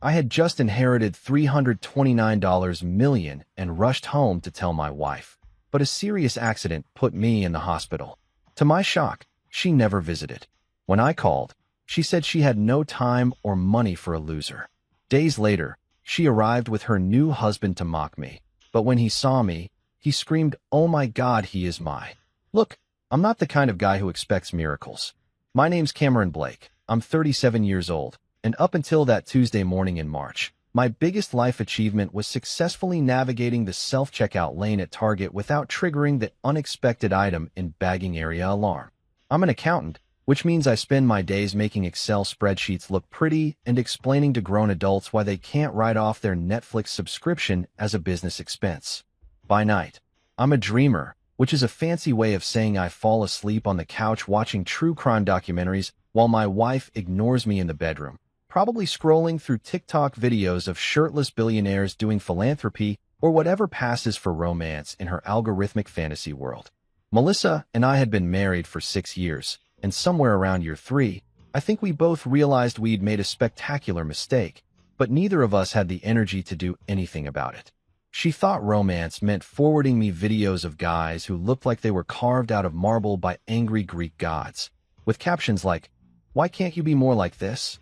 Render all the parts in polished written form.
I had just inherited $329 million and rushed home to tell my wife. But a serious accident put me in the hospital. To my shock, she never visited. When I called, she said she had no time or money for a loser. Days later, she arrived with her new husband to mock me. But when he saw me, he screamed, "Oh my God, he is my." Look, I'm not the kind of guy who expects miracles. My name's Cameron Blake. I'm 37 years old, and up until that Tuesday morning in March, my biggest life achievement was successfully navigating the self-checkout lane at Target without triggering the unexpected item in bagging area alarm. I'm an accountant, which means I spend my days making Excel spreadsheets look pretty and explaining to grown adults why they can't write off their Netflix subscription as a business expense. By night, I'm a dreamer, which is a fancy way of saying I fall asleep on the couch watching true crime documentaries while my wife ignores me in the bedroom, probably scrolling through TikTok videos of shirtless billionaires doing philanthropy or whatever passes for romance in her algorithmic fantasy world. Melissa and I had been married for 6 years, and somewhere around year 3, I think we both realized we'd made a spectacular mistake, but neither of us had the energy to do anything about it. She thought romance meant forwarding me videos of guys who looked like they were carved out of marble by angry Greek gods, with captions like, "Why can't you be more like this?"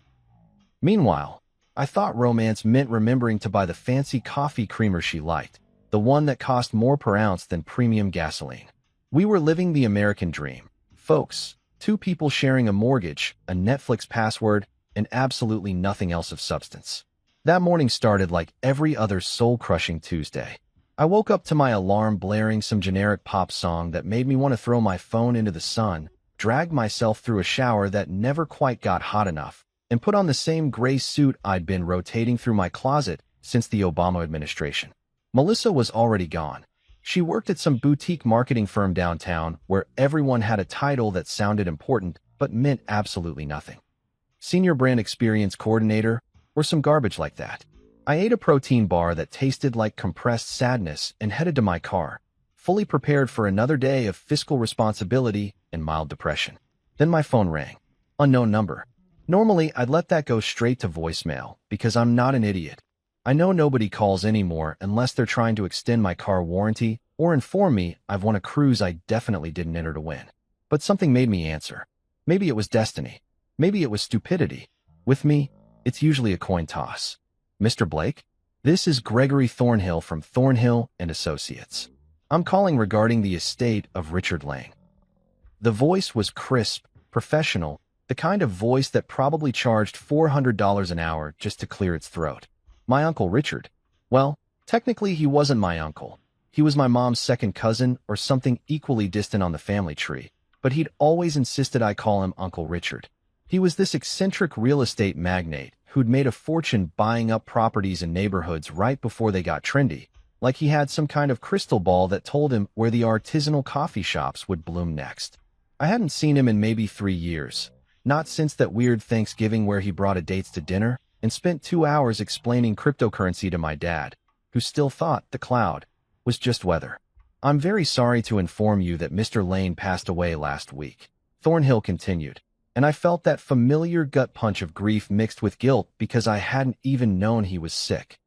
Meanwhile, I thought romance meant remembering to buy the fancy coffee creamer she liked, the one that cost more per ounce than premium gasoline. We were living the American dream, folks. 2 people sharing a mortgage, a Netflix password, and absolutely nothing else of substance. That morning started like every other soul-crushing Tuesday. I woke up to my alarm blaring some generic pop song that made me want to throw my phone into the sun, drag myself through a shower that never quite got hot enough, and put on the same gray suit I'd been rotating through my closet since the Obama administration. Melissa was already gone. She worked at some boutique marketing firm downtown where everyone had a title that sounded important but meant absolutely nothing. Senior Brand Experience Coordinator, or some garbage like that. I ate a protein bar that tasted like compressed sadness and headed to my car, fully prepared for another day of fiscal responsibility and mild depression. Then my phone rang. Unknown number. Normally, I'd let that go straight to voicemail because I'm not an idiot. I know nobody calls anymore unless they're trying to extend my car warranty or inform me I've won a cruise I definitely didn't enter to win. But something made me answer. Maybe it was destiny. Maybe it was stupidity. With me, it's usually a coin toss. Mr. Blake? This is Gregory Thornhill from Thornhill and Associates. I'm calling regarding the estate of Richard Lane. The voice was crisp, professional, the kind of voice that probably charged $400 an hour just to clear its throat. My Uncle Richard. Well, technically he wasn't my uncle. He was my mom's second cousin or something equally distant on the family tree, but he'd always insisted I call him Uncle Richard. He was this eccentric real estate magnate who'd made a fortune buying up properties in neighborhoods right before they got trendy, like he had some kind of crystal ball that told him where the artisanal coffee shops would bloom next. I hadn't seen him in maybe 3 years, not since that weird Thanksgiving where he brought a dates to dinner and spent 2 hours explaining cryptocurrency to my dad, who still thought the cloud was just weather. I'm very sorry to inform you that Mr. Lane passed away last week, Thornhill continued, and I felt that familiar gut punch of grief mixed with guilt because I hadn't even known he was sick.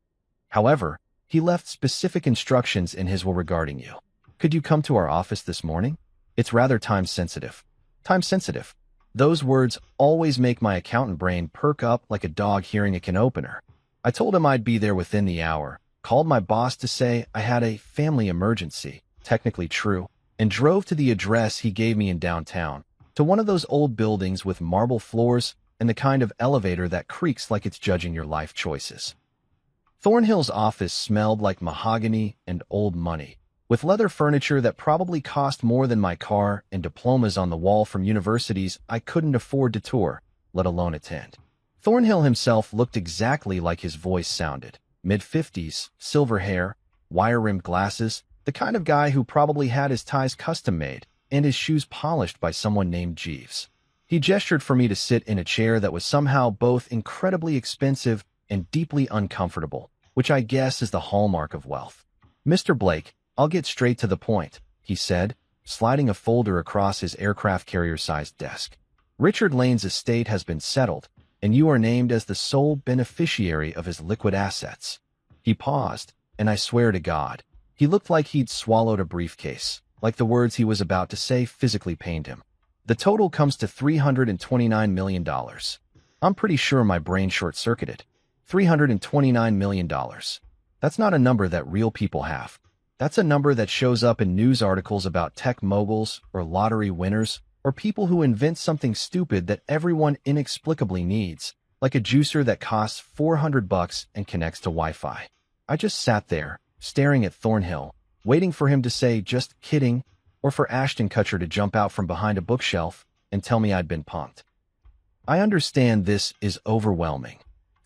However, he left specific instructions in his will regarding you. Could you come to our office this morning? It's rather time-sensitive. Time-sensitive. Those words always make my accountant brain perk up like a dog hearing a can opener. I told him I'd be there within the hour, called my boss to say I had a family emergency, technically true, and drove to the address he gave me in downtown, to one of those old buildings with marble floors and the kind of elevator that creaks like it's judging your life choices. Thornhill's office smelled like mahogany and old money, with leather furniture that probably cost more than my car and diplomas on the wall from universities I couldn't afford to tour, let alone attend. Thornhill himself looked exactly like his voice sounded. Mid-50s, silver hair, wire-rimmed glasses, the kind of guy who probably had his ties custom-made and his shoes polished by someone named Jeeves. He gestured for me to sit in a chair that was somehow both incredibly expensive and deeply uncomfortable, which I guess is the hallmark of wealth. "Mr. Blake, I'll get straight to the point," he said, sliding a folder across his aircraft carrier-sized desk. "Richard Lane's estate has been settled, and you are named as the sole beneficiary of his liquid assets." He paused, and I swear to God, he looked like he'd swallowed a briefcase, like the words he was about to say physically pained him. "The total comes to $329 million. I'm pretty sure my brain short-circuited. $329 million. That's not a number that real people have. That's a number that shows up in news articles about tech moguls or lottery winners or people who invent something stupid that everyone inexplicably needs, like a juicer that costs $400 and connects to Wi-Fi." I just sat there, staring at Thornhill, waiting for him to say, "Just kidding," or for Ashton Kutcher to jump out from behind a bookshelf and tell me I'd been punked. "I understand this is overwhelming,"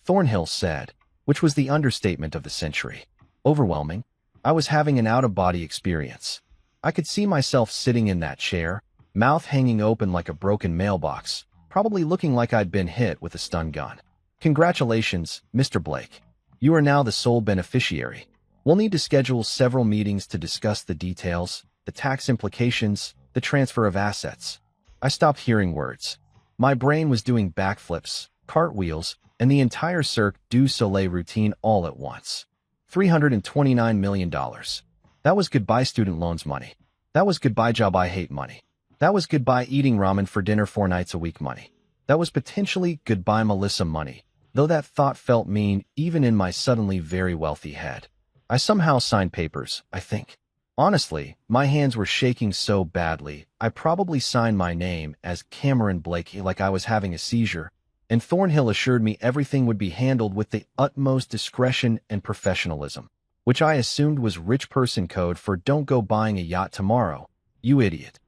Thornhill said, which was the understatement of the century. Overwhelming? I was having an out-of-body experience. I could see myself sitting in that chair, mouth hanging open like a broken mailbox, probably looking like I'd been hit with a stun gun. "Congratulations, Mr. Blake. You are now the sole beneficiary. We'll need to schedule several meetings to discuss the details, the tax implications, the transfer of assets." I stopped hearing words. My brain was doing backflips, cartwheels, and the entire Cirque du Soleil routine all at once. $329 million. That was goodbye student loans money. That was goodbye job I hate money. That was goodbye eating ramen for dinner 4 nights a week money. That was potentially goodbye Melissa money, though that thought felt mean even in my suddenly very wealthy head. I somehow signed papers, I think. Honestly, my hands were shaking so badly, I probably signed my name as Cameron Blake like I was having a seizure, and Thornhill assured me everything would be handled with the utmost discretion and professionalism, which I assumed was rich person code for "don't go buying a yacht tomorrow, you idiot."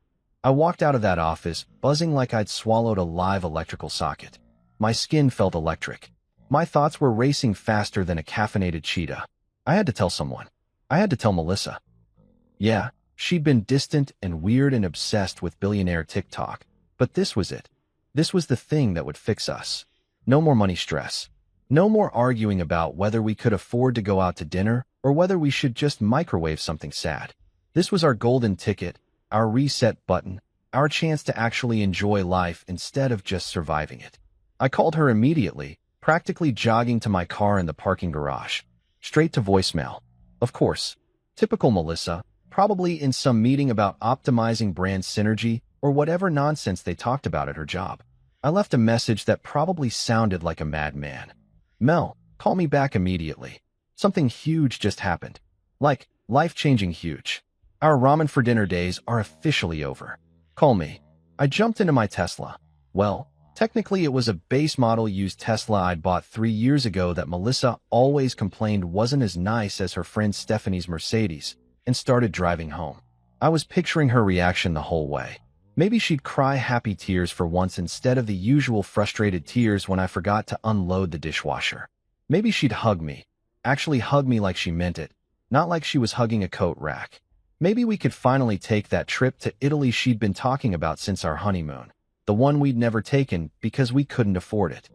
I walked out of that office, buzzing like I'd swallowed a live electrical socket. My skin felt electric. My thoughts were racing faster than a caffeinated cheetah. I had to tell someone. I had to tell Melissa. Yeah, she'd been distant and weird and obsessed with billionaire TikTok, but this was it. This was the thing that would fix us. No more money stress. No more arguing about whether we could afford to go out to dinner or whether we should just microwave something sad. This was our golden ticket, our reset button, our chance to actually enjoy life instead of just surviving it. I called her immediately, practically jogging to my car in the parking garage. Straight to voicemail. Of course. Typical Melissa, probably in some meeting about optimizing brand synergy or whatever nonsense they talked about at her job. I left a message that probably sounded like a madman. "Mel, call me back immediately. Something huge just happened. Like, life-changing huge. Our ramen for dinner days are officially over. Call me." I jumped into my Tesla. Well, technically it was a base model used Tesla I'd bought 3 years ago that Melissa always complained wasn't as nice as her friend Stephanie's Mercedes, and started driving home. I was picturing her reaction the whole way. Maybe she'd cry happy tears for once instead of the usual frustrated tears when I forgot to unload the dishwasher. Maybe she'd hug me. Actually hug me like she meant it, not like she was hugging a coat rack. Maybe we could finally take that trip to Italy she'd been talking about since our honeymoon. The one we'd never taken because we couldn't afford it.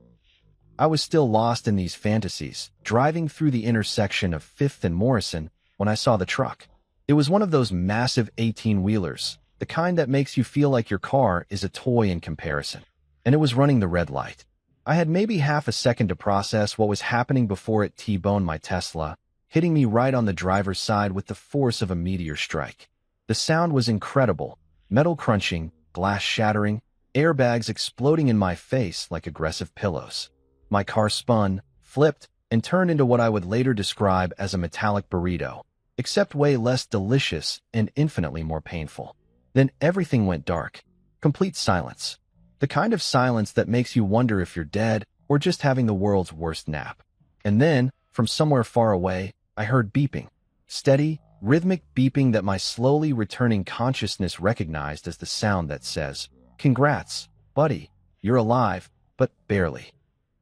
I was still lost in these fantasies, driving through the intersection of 5th and Morrison when I saw the truck. It was one of those massive 18-wheelers, the kind that makes you feel like your car is a toy in comparison. And it was running the red light. I had maybe half a second to process what was happening before it T-boned my Tesla, hitting me right on the driver's side with the force of a meteor strike. The sound was incredible, metal crunching, glass shattering, airbags exploding in my face like aggressive pillows. My car spun, flipped, and turned into what I would later describe as a metallic burrito, except way less delicious and infinitely more painful. Then everything went dark. Complete silence. The kind of silence that makes you wonder if you're dead or just having the world's worst nap. And then, from somewhere far away, I heard beeping. Steady, rhythmic beeping that my slowly returning consciousness recognized as the sound that says, "Congrats, buddy, you're alive, but barely."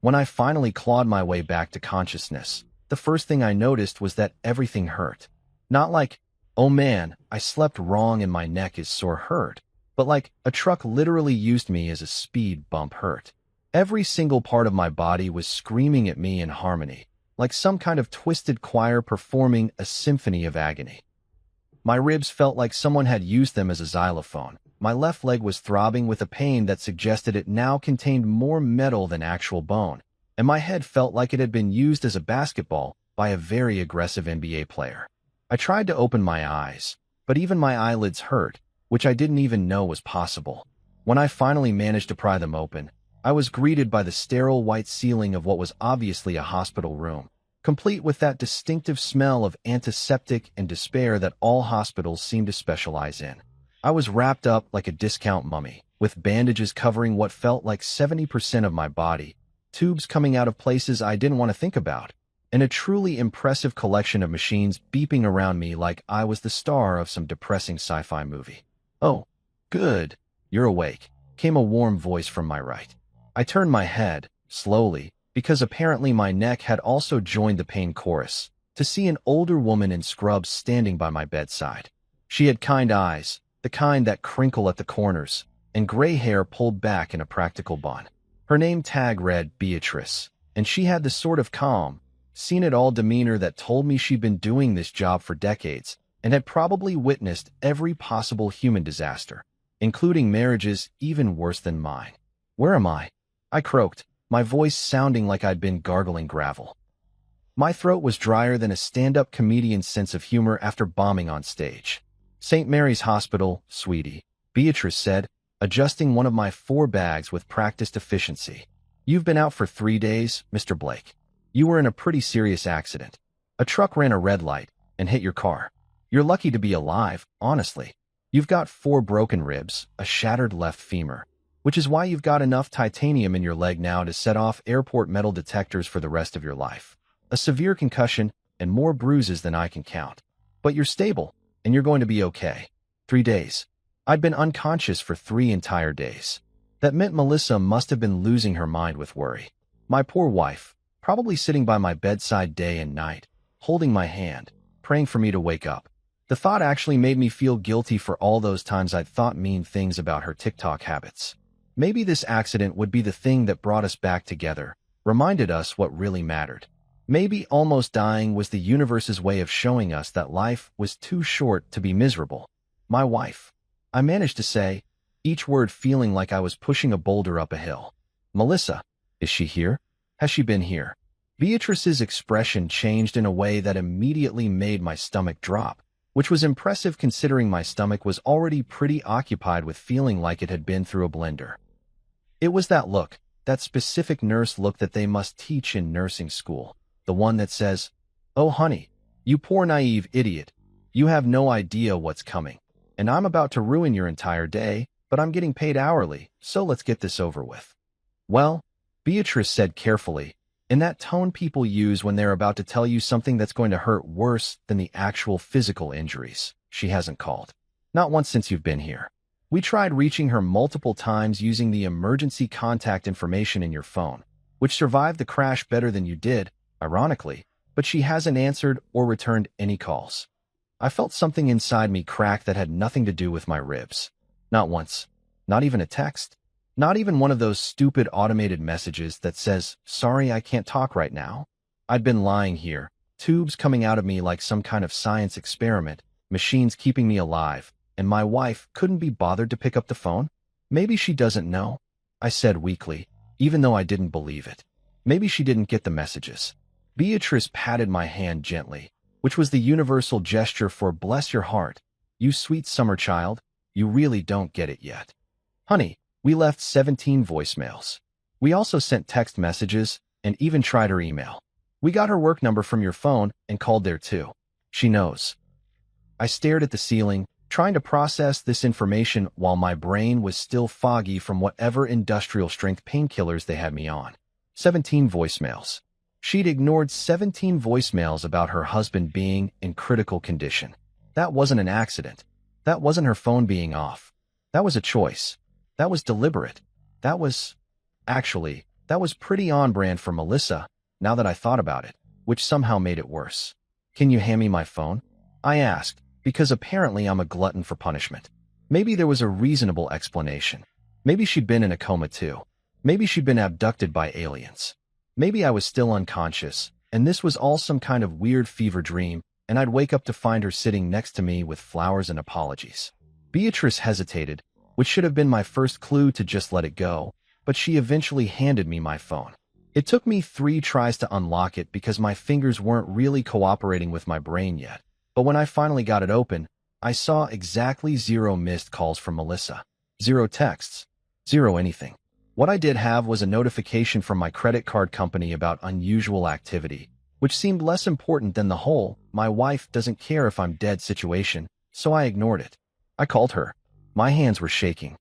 When I finally clawed my way back to consciousness, the first thing I noticed was that everything hurt. Not like, "Oh man, I slept wrong and my neck is sore" hurt, but like a truck literally used me as a speed bump hurt. Every single part of my body was screaming at me in harmony, like some kind of twisted choir performing a symphony of agony. My ribs felt like someone had used them as a xylophone. My left leg was throbbing with a pain that suggested it now contained more metal than actual bone, and my head felt like it had been used as a basketball by a very aggressive NBA player. I tried to open my eyes, but even my eyelids hurt, which I didn't even know was possible. When I finally managed to pry them open, I was greeted by the sterile white ceiling of what was obviously a hospital room, complete with that distinctive smell of antiseptic and despair that all hospitals seem to specialize in. I was wrapped up like a discount mummy, with bandages covering what felt like 70% of my body, tubes coming out of places I didn't want to think about, and a truly impressive collection of machines beeping around me like I was the star of some depressing sci-fi movie. "Oh, good. You're awake," came a warm voice from my right. I turned my head, slowly, because apparently my neck had also joined the pain chorus, to see an older woman in scrubs standing by my bedside. She had kind eyes, the kind that crinkle at the corners, and gray hair pulled back in a practical bun. Her name tag read Beatrice, and she had the sort of calm, seen-it-all demeanor that told me she'd been doing this job for decades and had probably witnessed every possible human disaster, including marriages even worse than mine. "Where am I?" I croaked, my voice sounding like I'd been gargling gravel. My throat was drier than a stand-up comedian's sense of humor after bombing on stage. "St. Mary's Hospital, sweetie," Beatrice said, adjusting one of my 4 bags with practiced efficiency. "You've been out for 3 days, Mr. Blake. You were in a pretty serious accident. A truck ran a red light and hit your car. You're lucky to be alive, honestly. You've got 4 broken ribs, a shattered left femur, which is why you've got enough titanium in your leg now to set off airport metal detectors for the rest of your life. A severe concussion and more bruises than I can count. But you're stable, and you're going to be okay." 3 days. I'd been unconscious for 3 entire days. That meant Melissa must have been losing her mind with worry. My poor wife, probably sitting by my bedside day and night, holding my hand, praying for me to wake up. The thought actually made me feel guilty for all those times I'd thought mean things about her TikTok habits. Maybe this accident would be the thing that brought us back together, reminded us what really mattered. Maybe almost dying was the universe's way of showing us that life was too short to be miserable. "My wife," I managed to say, each word feeling like I was pushing a boulder up a hill. "Melissa, is she here? Has she been here?" Beatrice's expression changed in a way that immediately made my stomach drop, which was impressive considering my stomach was already pretty occupied with feeling like it had been through a blender. It was that look, that specific nurse look that they must teach in nursing school, the one that says, "Oh honey, you poor naive idiot, you have no idea what's coming, and I'm about to ruin your entire day, but I'm getting paid hourly, so let's get this over with." "Well," Beatrice said carefully, in that tone people use when they're about to tell you something that's going to hurt worse than the actual physical injuries. "She hasn't called. Not once since you've been here. We tried reaching her multiple times using the emergency contact information in your phone, which survived the crash better than you did, ironically, but she hasn't answered or returned any calls." I felt something inside me crack that had nothing to do with my ribs. Not once. Not even a text. Not even one of those stupid automated messages that says, "Sorry, I can't talk right now." I'd been lying here, tubes coming out of me like some kind of science experiment, machines keeping me alive, and my wife couldn't be bothered to pick up the phone? "Maybe she doesn't know," I said weakly, even though I didn't believe it. "Maybe she didn't get the messages." Beatrice patted my hand gently, which was the universal gesture for "bless your heart, you sweet summer child, you really don't get it yet." "Honey, we left 17 voicemails. We also sent text messages and even tried her email. We got her work number from your phone and called there too. She knows." I stared at the ceiling, trying to process this information while my brain was still foggy from whatever industrial-strength painkillers they had me on. 17 voicemails. She'd ignored 17 voicemails about her husband being in critical condition. That wasn't an accident. That wasn't her phone being off. That was a choice. That was deliberate. That was pretty on-brand for Melissa, now that I thought about it, which somehow made it worse. "Can you hand me my phone?" I asked, because apparently I'm a glutton for punishment. Maybe there was a reasonable explanation. Maybe she'd been in a coma too. Maybe she'd been abducted by aliens. Maybe I was still unconscious, and this was all some kind of weird fever dream, and I'd wake up to find her sitting next to me with flowers and apologies. Beatrice hesitated, which should have been my first clue to just let it go, but she eventually handed me my phone. It took me 3 tries to unlock it because my fingers weren't really cooperating with my brain yet, but when I finally got it open, I saw exactly 0 missed calls from Melissa. 0 texts. 0 anything. What I did have was a notification from my credit card company about unusual activity, which seemed less important than the whole "my wife doesn't care if I'm dead" situation, so I ignored it. I called her. My hands were shaking.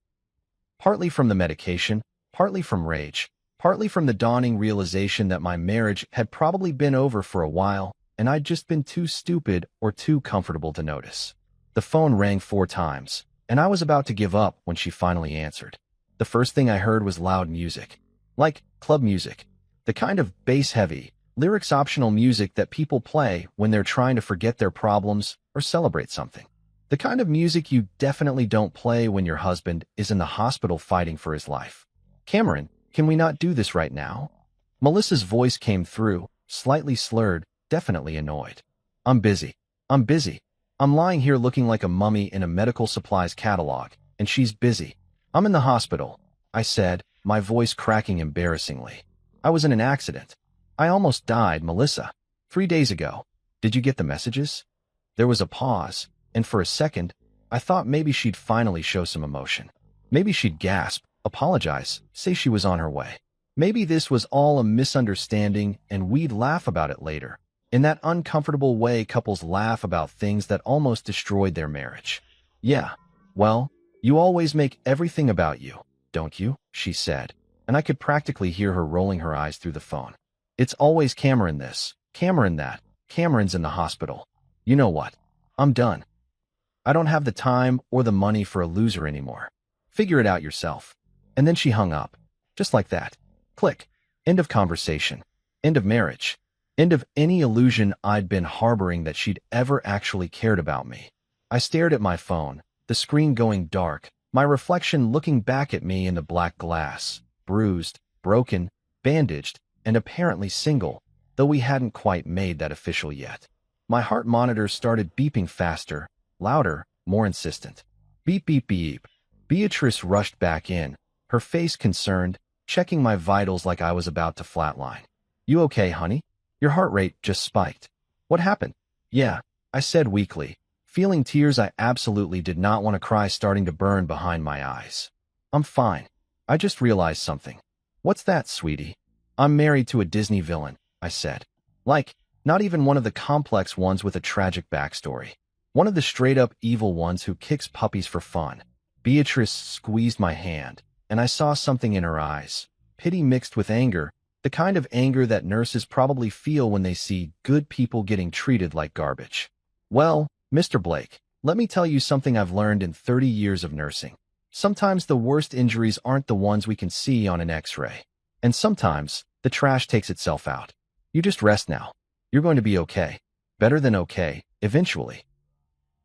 Partly from the medication, partly from rage, partly from the dawning realization that my marriage had probably been over for a while, and I'd just been too stupid or too comfortable to notice. The phone rang 4 times, and I was about to give up when she finally answered. The first thing I heard was loud music. Like club music. The kind of bass-heavy, lyrics-optional music that people play when they're trying to forget their problems or celebrate something. The kind of music you definitely don't play when your husband is in the hospital fighting for his life. "Cameron, can we not do this right now?" Melissa's voice came through, slightly slurred, definitely annoyed. "I'm busy. I'm busy. I'm lying here looking like a mummy in a medical supplies catalog, and she's busy. I'm in the hospital," I said, my voice cracking embarrassingly. "I was in an accident. I almost died, Melissa. 3 days ago. Did you get the messages?" There was a pause, and for a second, I thought maybe she'd finally show some emotion. Maybe she'd gasp, apologize, say she was on her way. Maybe this was all a misunderstanding and we'd laugh about it later. In that uncomfortable way couples laugh about things that almost destroyed their marriage. "Yeah, well, you always make everything about you, don't you?" she said, and I could practically hear her rolling her eyes through the phone. "It's always Cameron this, Cameron that, Cameron's in the hospital. You know what? I'm done. I don't have the time or the money for a loser anymore. Figure it out yourself." And then she hung up. Just like that. Click. End of conversation. End of marriage. End of any illusion I'd been harboring that she'd ever actually cared about me. I stared at my phone, the screen going dark, my reflection looking back at me in the black glass, bruised, broken, bandaged, and apparently single, though we hadn't quite made that official yet. My heart monitor started beeping faster, louder, more insistent. Beep, beep, beep. Beatrice rushed back in, her face concerned, checking my vitals like I was about to flatline. "You okay, honey? Your heart rate just spiked. What happened?" "Yeah," I said weakly, feeling tears I absolutely did not want to cry starting to burn behind my eyes. "I'm fine. I just realized something." "What's that, sweetie?" "I'm married to a Disney villain," I said. "Like, not even one of the complex ones with a tragic backstory. One of the straight-up evil ones who kicks puppies for fun." Beatrice squeezed my hand, and I saw something in her eyes. Pity mixed with anger, the kind of anger that nurses probably feel when they see good people getting treated like garbage. "Well, Mr. Blake, let me tell you something I've learned in 30 years of nursing. Sometimes the worst injuries aren't the ones we can see on an X-ray. And sometimes, the trash takes itself out. You just rest now. You're going to be okay. Better than okay, eventually."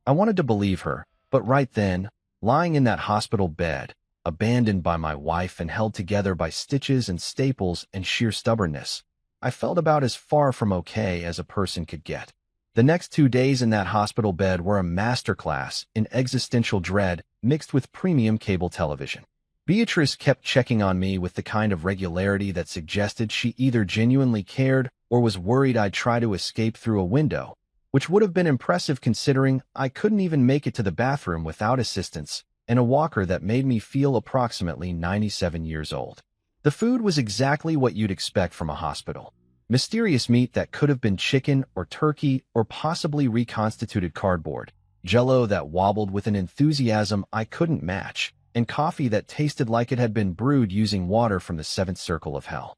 I wanted to believe her, but right then, lying in that hospital bed, abandoned by my wife and held together by stitches and staples and sheer stubbornness, I felt about as far from okay as a person could get. The next 2 days in that hospital bed were a masterclass in existential dread mixed with premium cable television. Beatrice kept checking on me with the kind of regularity that suggested she either genuinely cared or was worried I'd try to escape through a window, which would have been impressive considering I couldn't even make it to the bathroom without assistance and a walker that made me feel approximately 97 years old. The food was exactly what you'd expect from a hospital. Mysterious meat that could have been chicken or turkey or possibly reconstituted cardboard, Jell-O that wobbled with an enthusiasm I couldn't match, and coffee that tasted like it had been brewed using water from the 7th circle of hell.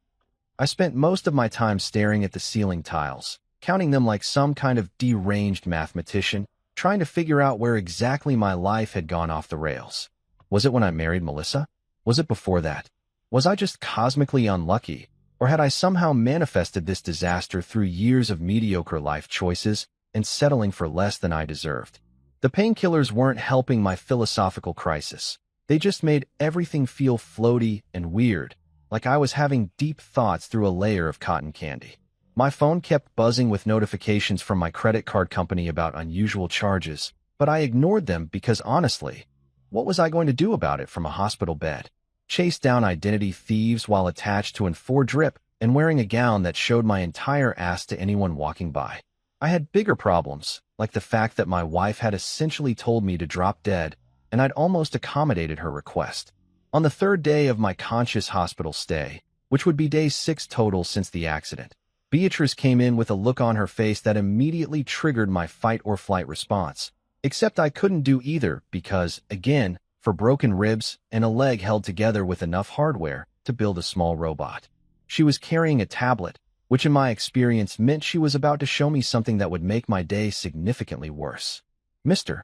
I spent most of my time staring at the ceiling tiles, counting them like some kind of deranged mathematician, trying to figure out where exactly my life had gone off the rails. Was it when I married Melissa? Was it before that? Was I just cosmically unlucky, or had I somehow manifested this disaster through years of mediocre life choices and settling for less than I deserved? The painkillers weren't helping my philosophical crisis. They just made everything feel floaty and weird, like I was having deep thoughts through a layer of cotton candy. My phone kept buzzing with notifications from my credit card company about unusual charges, but I ignored them because honestly, What was I going to do about it from a hospital bed? Chase down identity thieves while attached to an Ford drip and wearing a gown that showed my entire ass to anyone walking by. I had bigger problems, like the fact that my wife had essentially told me to drop dead, and I'd almost accommodated her request. On the third day of my conscious hospital stay, which would be day 6 total since the accident, Beatrice came in with a look on her face that immediately triggered my fight-or-flight response. Except I couldn't do either because, again, for broken ribs and a leg held together with enough hardware to build a small robot. She was carrying a tablet, which in my experience meant she was about to show me something that would make my day significantly worse. "Mr.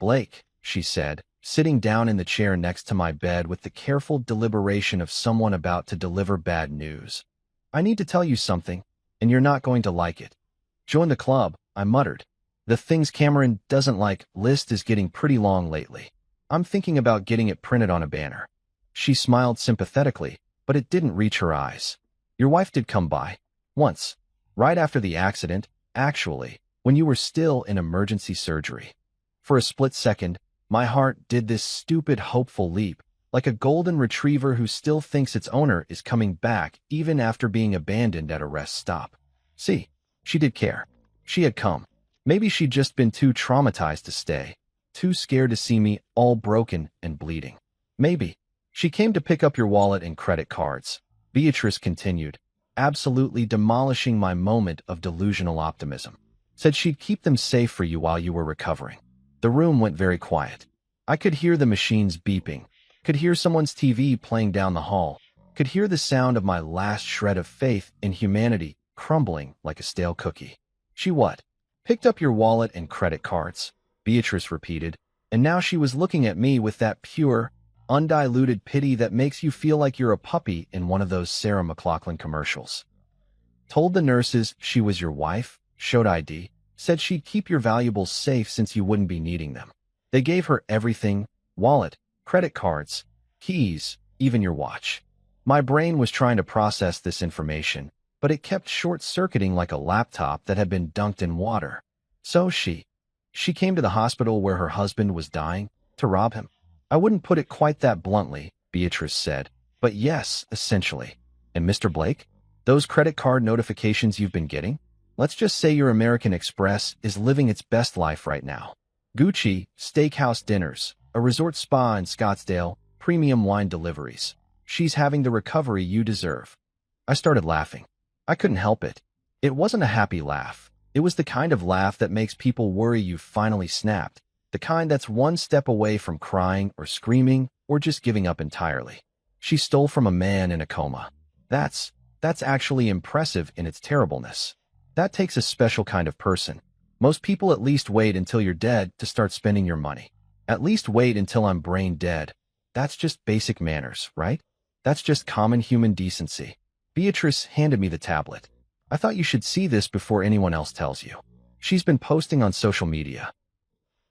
Blake," she said, sitting down in the chair next to my bed with the careful deliberation of someone about to deliver bad news. "I need to tell you something, and you're not going to like it." "Join the club," I muttered. "The things Cameron doesn't like list is getting pretty long lately. I'm thinking about getting it printed on a banner." She smiled sympathetically, but it didn't reach her eyes. "Your wife did come by. Once. Right after the accident, actually, when you were still in emergency surgery." For a split second, my heart did this stupid, hopeful leap, like a golden retriever who still thinks its owner is coming back even after being abandoned at a rest stop. See, she did care. She had come. Maybe she'd just been too traumatized to stay, too scared to see me all broken and bleeding. Maybe. "She came to pick up your wallet and credit cards," Beatrice continued, absolutely demolishing my moment of delusional optimism. "Said she'd keep them safe for you while you were recovering." The room went very quiet. I could hear the machines beeping, could hear someone's TV playing down the hall, could hear the sound of my last shred of faith in humanity crumbling like a stale cookie. "She what? Picked up your wallet and credit cards," Beatrice repeated, and now she was looking at me with that pure, undiluted pity that makes you feel like you're a puppy in one of those Sarah McLachlan commercials. "Told the nurses she was your wife, showed ID, said she'd keep your valuables safe since you wouldn't be needing them. They gave her everything, wallet, credit cards, keys, even your watch." My brain was trying to process this information, but it kept short-circuiting like a laptop that had been dunked in water. "So she came to the hospital where her husband was dying, to rob him?" "I wouldn't put it quite that bluntly," Beatrice said, "but yes, essentially." "And Mr. Blake? Those credit card notifications you've been getting? Let's just say your American Express is living its best life right now. Gucci, steakhouse dinners, a resort spa in Scottsdale, premium wine deliveries. She's having the recovery you deserve." I started laughing. I couldn't help it. It wasn't a happy laugh. It was the kind of laugh that makes people worry you've finally snapped, the kind that's one step away from crying or screaming or just giving up entirely. She stole from a man in a coma. That's actually impressive in its terribleness. That takes a special kind of person. Most people at least wait until you're dead to start spending your money. At least wait until I'm brain dead. That's just basic manners, right? That's just common human decency. Beatrice handed me the tablet. "I thought you should see this before anyone else tells you. She's been posting on social media."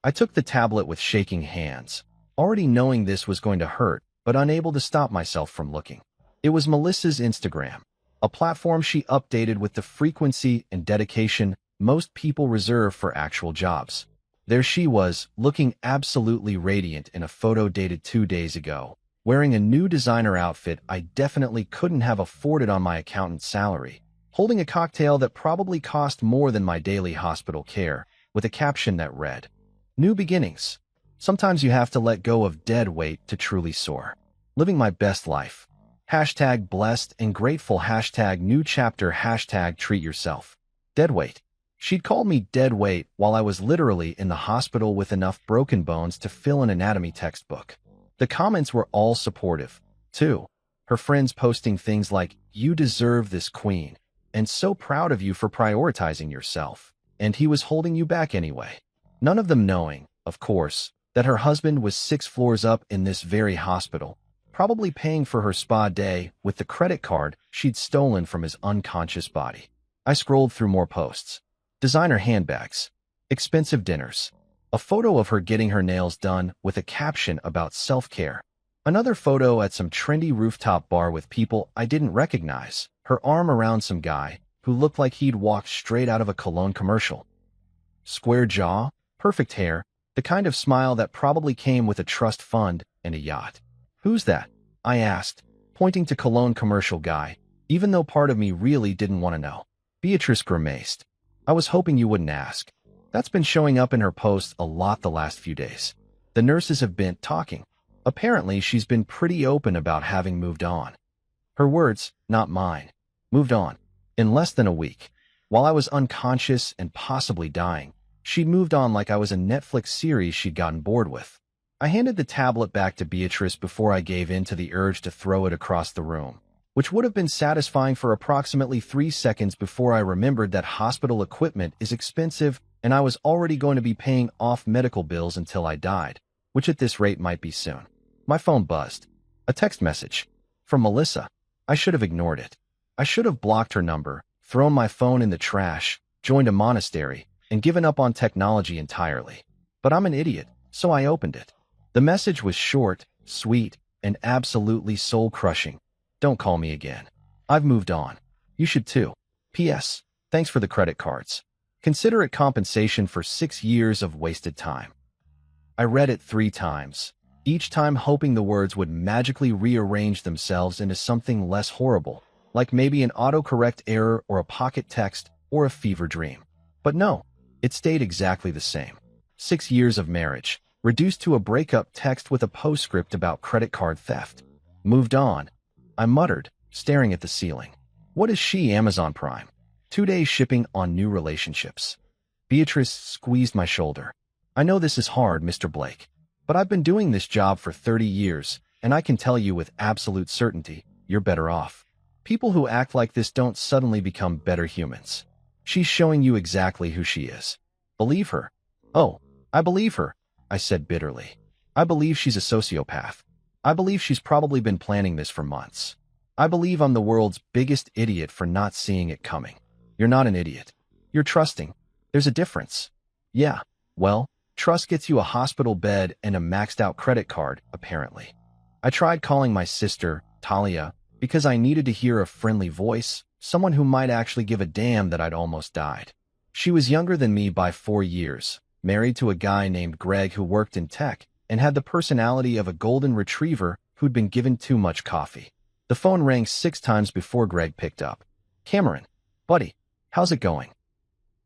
I took the tablet with shaking hands, already knowing this was going to hurt, but unable to stop myself from looking. It was Melissa's Instagram, a platform she updated with the frequency and dedication most people reserve for actual jobs. There she was, looking absolutely radiant in a photo dated 2 days ago, wearing a new designer outfit I definitely couldn't have afforded on my accountant's salary, holding a cocktail that probably cost more than my daily hospital care, with a caption that read, "New beginnings. Sometimes you have to let go of dead weight to truly soar. Living my best life. Hashtag blessed and grateful. Hashtag new chapter. Hashtag treat yourself." Dead weight. She'd called me dead weight while I was literally in the hospital with enough broken bones to fill an anatomy textbook. The comments were all supportive, too. Her friends posting things like, "You deserve this, queen," and "So proud of you for prioritizing yourself," and "He was holding you back anyway." None of them knowing, of course, that her husband was 6 floors up in this very hospital, probably paying for her spa day with the credit card she'd stolen from his unconscious body. I scrolled through more posts. Designer handbags. Expensive dinners. A photo of her getting her nails done with a caption about self-care. Another photo at some trendy rooftop bar with people I didn't recognize, her arm around some guy who looked like he'd walked straight out of a cologne commercial. Square jaw, perfect hair, The kind of smile that probably came with a trust fund and a yacht. "Who's that?" I asked, pointing to cologne commercial guy, even though part of me really didn't want to know. Beatrice grimaced. "I was hoping you wouldn't ask. That's been showing up in her posts a lot the last few days. The nurses have been talking. Apparently, she's been pretty open about having moved on." Her words, not mine. Moved on. In less than a week. While I was unconscious and possibly dying, she'd moved on like I was a Netflix series she'd gotten bored with. I handed the tablet back to Beatrice before I gave in to the urge to throw it across the room, which would have been satisfying for approximately 3 seconds before I remembered that hospital equipment is expensive and I was already going to be paying off medical bills until I died, which at this rate might be soon. My phone buzzed. A text message. From Melissa. I should have ignored it. I should have blocked her number, thrown my phone in the trash, joined a monastery, and given up on technology entirely. But I'm an idiot, so I opened it. The message was short, sweet, and absolutely soul-crushing. "Don't call me again. I've moved on. You should too. P.S. Thanks for the credit cards. Consider it compensation for 6 years of wasted time." I read it 3 times, each time hoping the words would magically rearrange themselves into something less horrible, like maybe an autocorrect error or a pocket text or a fever dream. But no, it stayed exactly the same. 6 years of marriage, reduced to a breakup text with a postscript about credit card theft. Moved on, I muttered, staring at the ceiling. What is she, Amazon Prime? 2 days shipping on new relationships. Beatrice squeezed my shoulder. "I know this is hard, Mr. Blake, but I've been doing this job for 30 years, and I can tell you with absolute certainty, you're better off. People who act like this don't suddenly become better humans. She's showing you exactly who she is. Believe her." "Oh, I believe her," I said bitterly. "I believe she's a sociopath. I believe she's probably been planning this for months. I believe I'm the world's biggest idiot for not seeing it coming." "You're not an idiot. You're trusting. There's a difference." "Yeah, well, trust gets you a hospital bed and a maxed-out credit card, apparently." I tried calling my sister, Talia, because I needed to hear a friendly voice, someone who might actually give a damn that I'd almost died. She was younger than me by 4 years, married to a guy named Greg who worked in tech, and had the personality of a golden retriever who'd been given too much coffee. The phone rang 6 times before Greg picked up. "Cameron, buddy, how's it going?"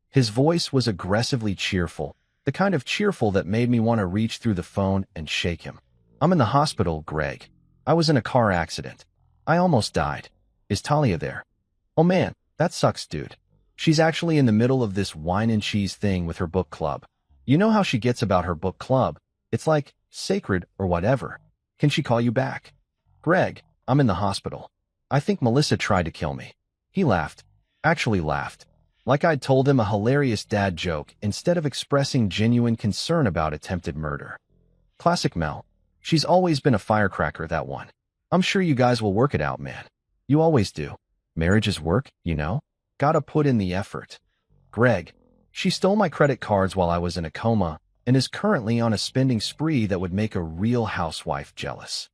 His voice was aggressively cheerful, the kind of cheerful that made me want to reach through the phone and shake him. "I'm in the hospital, Greg. I was in a car accident. I almost died. Is Talia there?" "Oh man, that sucks, dude. She's actually in the middle of this wine and cheese thing with her book club. You know how she gets about her book club. It's like sacred or whatever. Can she call you back?" "Greg, I'm in the hospital. I think Melissa tried to kill me." He laughed. Actually laughed. Like I'd told him a hilarious dad joke instead of expressing genuine concern about attempted murder. Classic Mel. She's always been a firecracker, that one. "I'm sure you guys will work it out, man. You always do. Marriage is work, you know? Gotta put in the effort." "Greg, she stole my credit cards while I was in a coma and is currently on a spending spree that would make a real housewife jealous."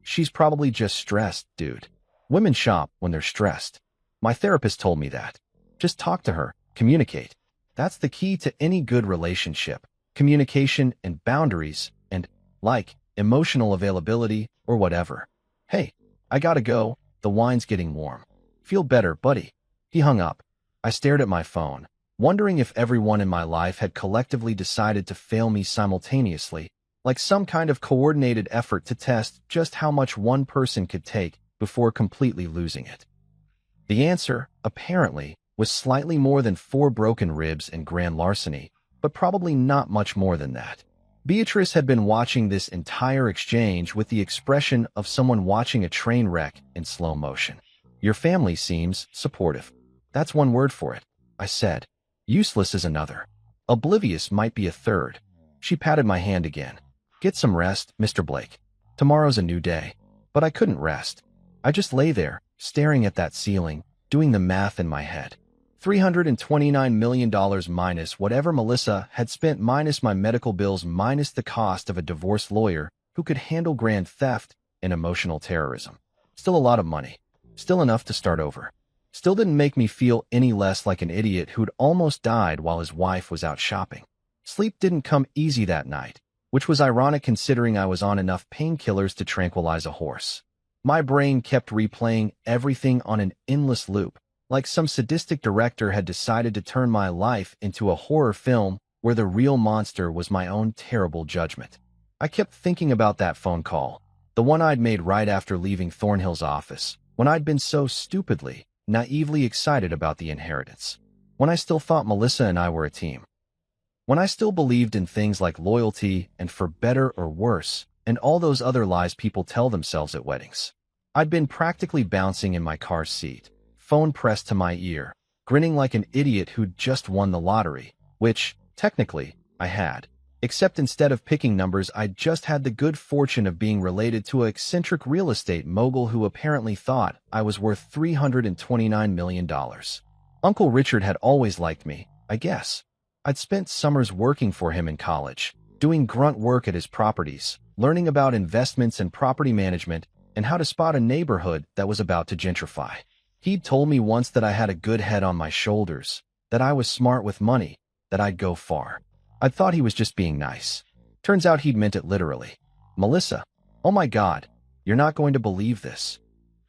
She's probably just stressed, dude. Women shop when they're stressed. My therapist told me that. Just talk to her, communicate. That's the key to any good relationship. Communication and boundaries and, emotional availability or whatever. "Hey, I gotta go. The wine's getting warm. Feel better, buddy." He hung up. I stared at my phone, wondering if everyone in my life had collectively decided to fail me simultaneously, like some kind of coordinated effort to test just how much one person could take before completely losing it. The answer, apparently, was slightly more than 4 broken ribs and grand larceny, but probably not much more than that. Beatrice had been watching this entire exchange with the expression of someone watching a train wreck in slow motion. "Your family seems supportive. That's one word for it," I said. "Useless is another. Oblivious might be a third." She patted my hand again. "Get some rest, Mr. Blake. Tomorrow's a new day." But I couldn't rest. I just lay there, staring at that ceiling, doing the math in my head. $329 million minus whatever Melissa had spent minus my medical bills minus the cost of a divorce lawyer who could handle grand theft and emotional terrorism. Still a lot of money. Still enough to start over. Still didn't make me feel any less like an idiot who'd almost died while his wife was out shopping. Sleep didn't come easy that night, which was ironic considering I was on enough painkillers to tranquilize a horse. My brain kept replaying everything on an endless loop, like some sadistic director had decided to turn my life into a horror film where the real monster was my own terrible judgment. I kept thinking about that phone call, the one I'd made right after leaving Thornhill's office, when I'd been so stupidly, naively excited about the inheritance. When I still thought Melissa and I were a team. When I still believed in things like loyalty and for better or worse, and all those other lies people tell themselves at weddings. I'd been practically bouncing in my car seat, phone pressed to my ear, grinning like an idiot who'd just won the lottery, which, technically, I had. Except instead of picking numbers, I'd just had the good fortune of being related to an eccentric real estate mogul who apparently thought I was worth $329 million. Uncle Richard had always liked me, I guess. I'd spent summers working for him in college, doing grunt work at his properties, learning about investments and property management, and how to spot a neighborhood that was about to gentrify. He'd told me once that I had a good head on my shoulders, that I was smart with money, that I'd go far. I'd thought he was just being nice. Turns out he'd meant it literally. Melissa, oh my God, you're not going to believe this.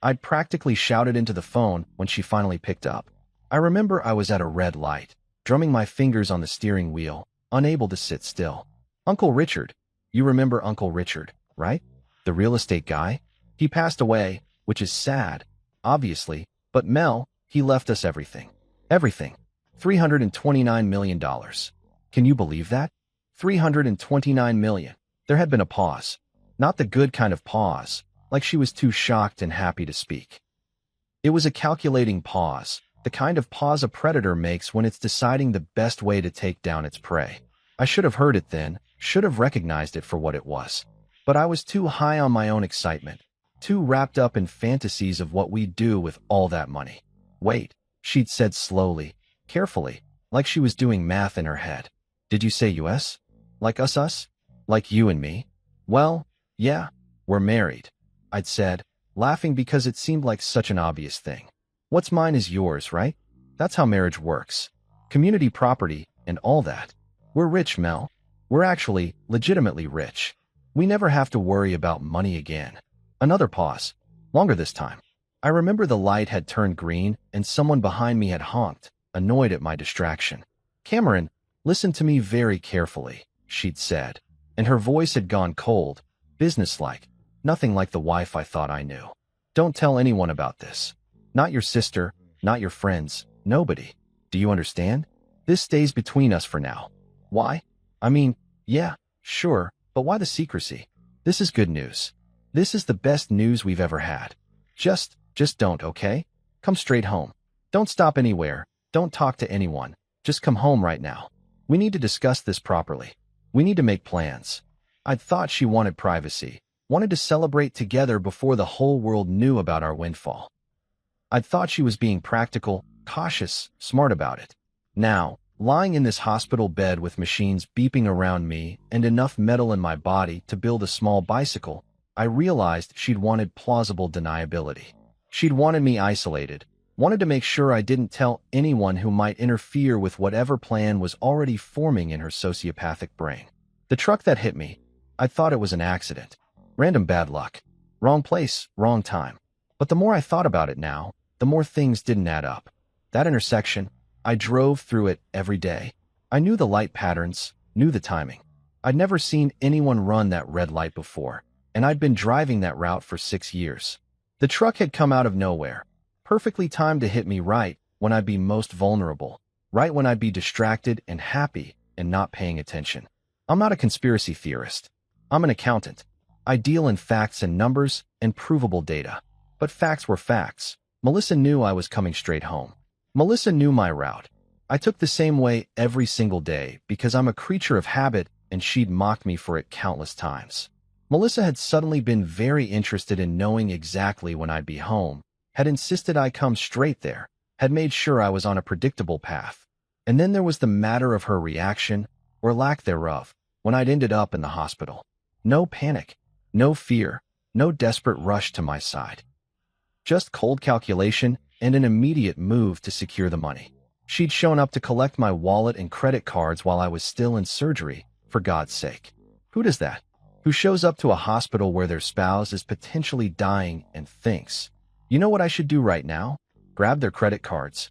I'd practically shouted into the phone when she finally picked up. I remember I was at a red light, drumming my fingers on the steering wheel, unable to sit still. Uncle Richard. You remember Uncle Richard, right? The real estate guy? He passed away, which is sad, obviously, but Mel, he left us everything. Everything. $329 million. Can you believe that? $329 million. There had been a pause. Not the good kind of pause, like she was too shocked and happy to speak. It was a calculating pause, the kind of pause a predator makes when it's deciding the best way to take down its prey. I should have heard it then, should have recognized it for what it was. But I was too high on my own excitement, too wrapped up in fantasies of what we'd do with all that money. Wait, she'd said slowly, carefully, like she was doing math in her head. Did you say US? Like us? Like you and me? Well, yeah, we're married, I'd said, laughing because it seemed like such an obvious thing. What's mine is yours, right? That's how marriage works. Community property and all that. We're rich, Mel. We're actually legitimately rich. We never have to worry about money again. Another pause. Longer this time. I remember the light had turned green and someone behind me had honked, annoyed at my distraction. Cameron, listen to me very carefully, she'd said, and her voice had gone cold, businesslike, nothing like the wife I thought I knew. Don't tell anyone about this. Not your sister, not your friends, nobody. Do you understand? This stays between us for now. Why? I mean, yeah, sure, but why the secrecy? This is good news. This is the best news we've ever had. Just don't, okay? Come straight home. Don't stop anywhere. Don't talk to anyone. Just come home right now. We need to discuss this properly. We need to make plans. I'd thought she wanted privacy, wanted to celebrate together before the whole world knew about our windfall. I'd thought she was being practical, cautious, smart about it. Now, lying in this hospital bed with machines beeping around me and enough metal in my body to build a small bicycle, I realized she'd wanted plausible deniability. She'd wanted me isolated, wanted to make sure I didn't tell anyone who might interfere with whatever plan was already forming in her sociopathic brain. The truck that hit me, I thought it was an accident. Random bad luck. Wrong place, wrong time. But the more I thought about it now, the more things didn't add up. That intersection, I drove through it every day. I knew the light patterns, knew the timing. I'd never seen anyone run that red light before, and I'd been driving that route for 6 years. The truck had come out of nowhere, perfectly timed to hit me right when I'd be most vulnerable, right when I'd be distracted and happy and not paying attention. I'm not a conspiracy theorist. I'm an accountant. I deal in facts and numbers and provable data. But facts were facts. Melissa knew I was coming straight home. Melissa knew my route. I took the same way every single day because I'm a creature of habit and she'd mocked me for it countless times. Melissa had suddenly been very interested in knowing exactly when I'd be home, had insisted I come straight there, had made sure I was on a predictable path. And then there was the matter of her reaction, or lack thereof, when I'd ended up in the hospital. No panic, no fear, no desperate rush to my side. Just cold calculation and an immediate move to secure the money. She'd shown up to collect my wallet and credit cards while I was still in surgery, for God's sake. Who does that? Who shows up to a hospital where their spouse is potentially dying and thinks, you know what I should do right now? Grab their credit cards.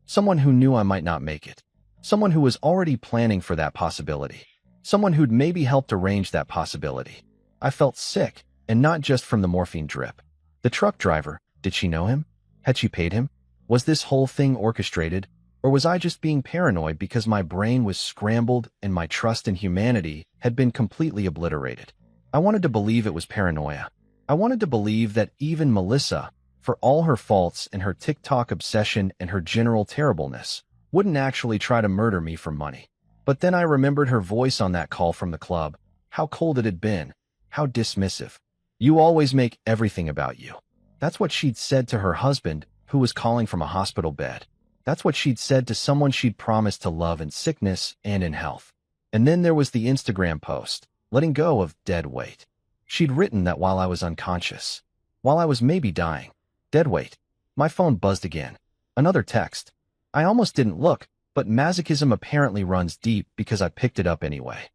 Someone who knew I might not make it. Someone who was already planning for that possibility. Someone who'd maybe helped arrange that possibility. I felt sick, and not just from the morphine drip. The truck driver, did she know him? Had she paid him? Was this whole thing orchestrated? Or was I just being paranoid because my brain was scrambled and my trust in humanity had been completely obliterated? I wanted to believe it was paranoia. I wanted to believe that even Melissa, for all her faults and her TikTok obsession and her general terribleness, wouldn't actually try to murder me for money. But then I remembered her voice on that call from the club, how cold it had been, how dismissive. You always make everything about you. That's what she'd said to her husband, who was calling from a hospital bed. That's what she'd said to someone she'd promised to love in sickness and in health. And then there was the Instagram post, letting go of dead weight. She'd written that while I was unconscious, while I was maybe dying. Dead weight. My phone buzzed again. Another text. I almost didn't look, but masochism apparently runs deep because I picked it up anyway.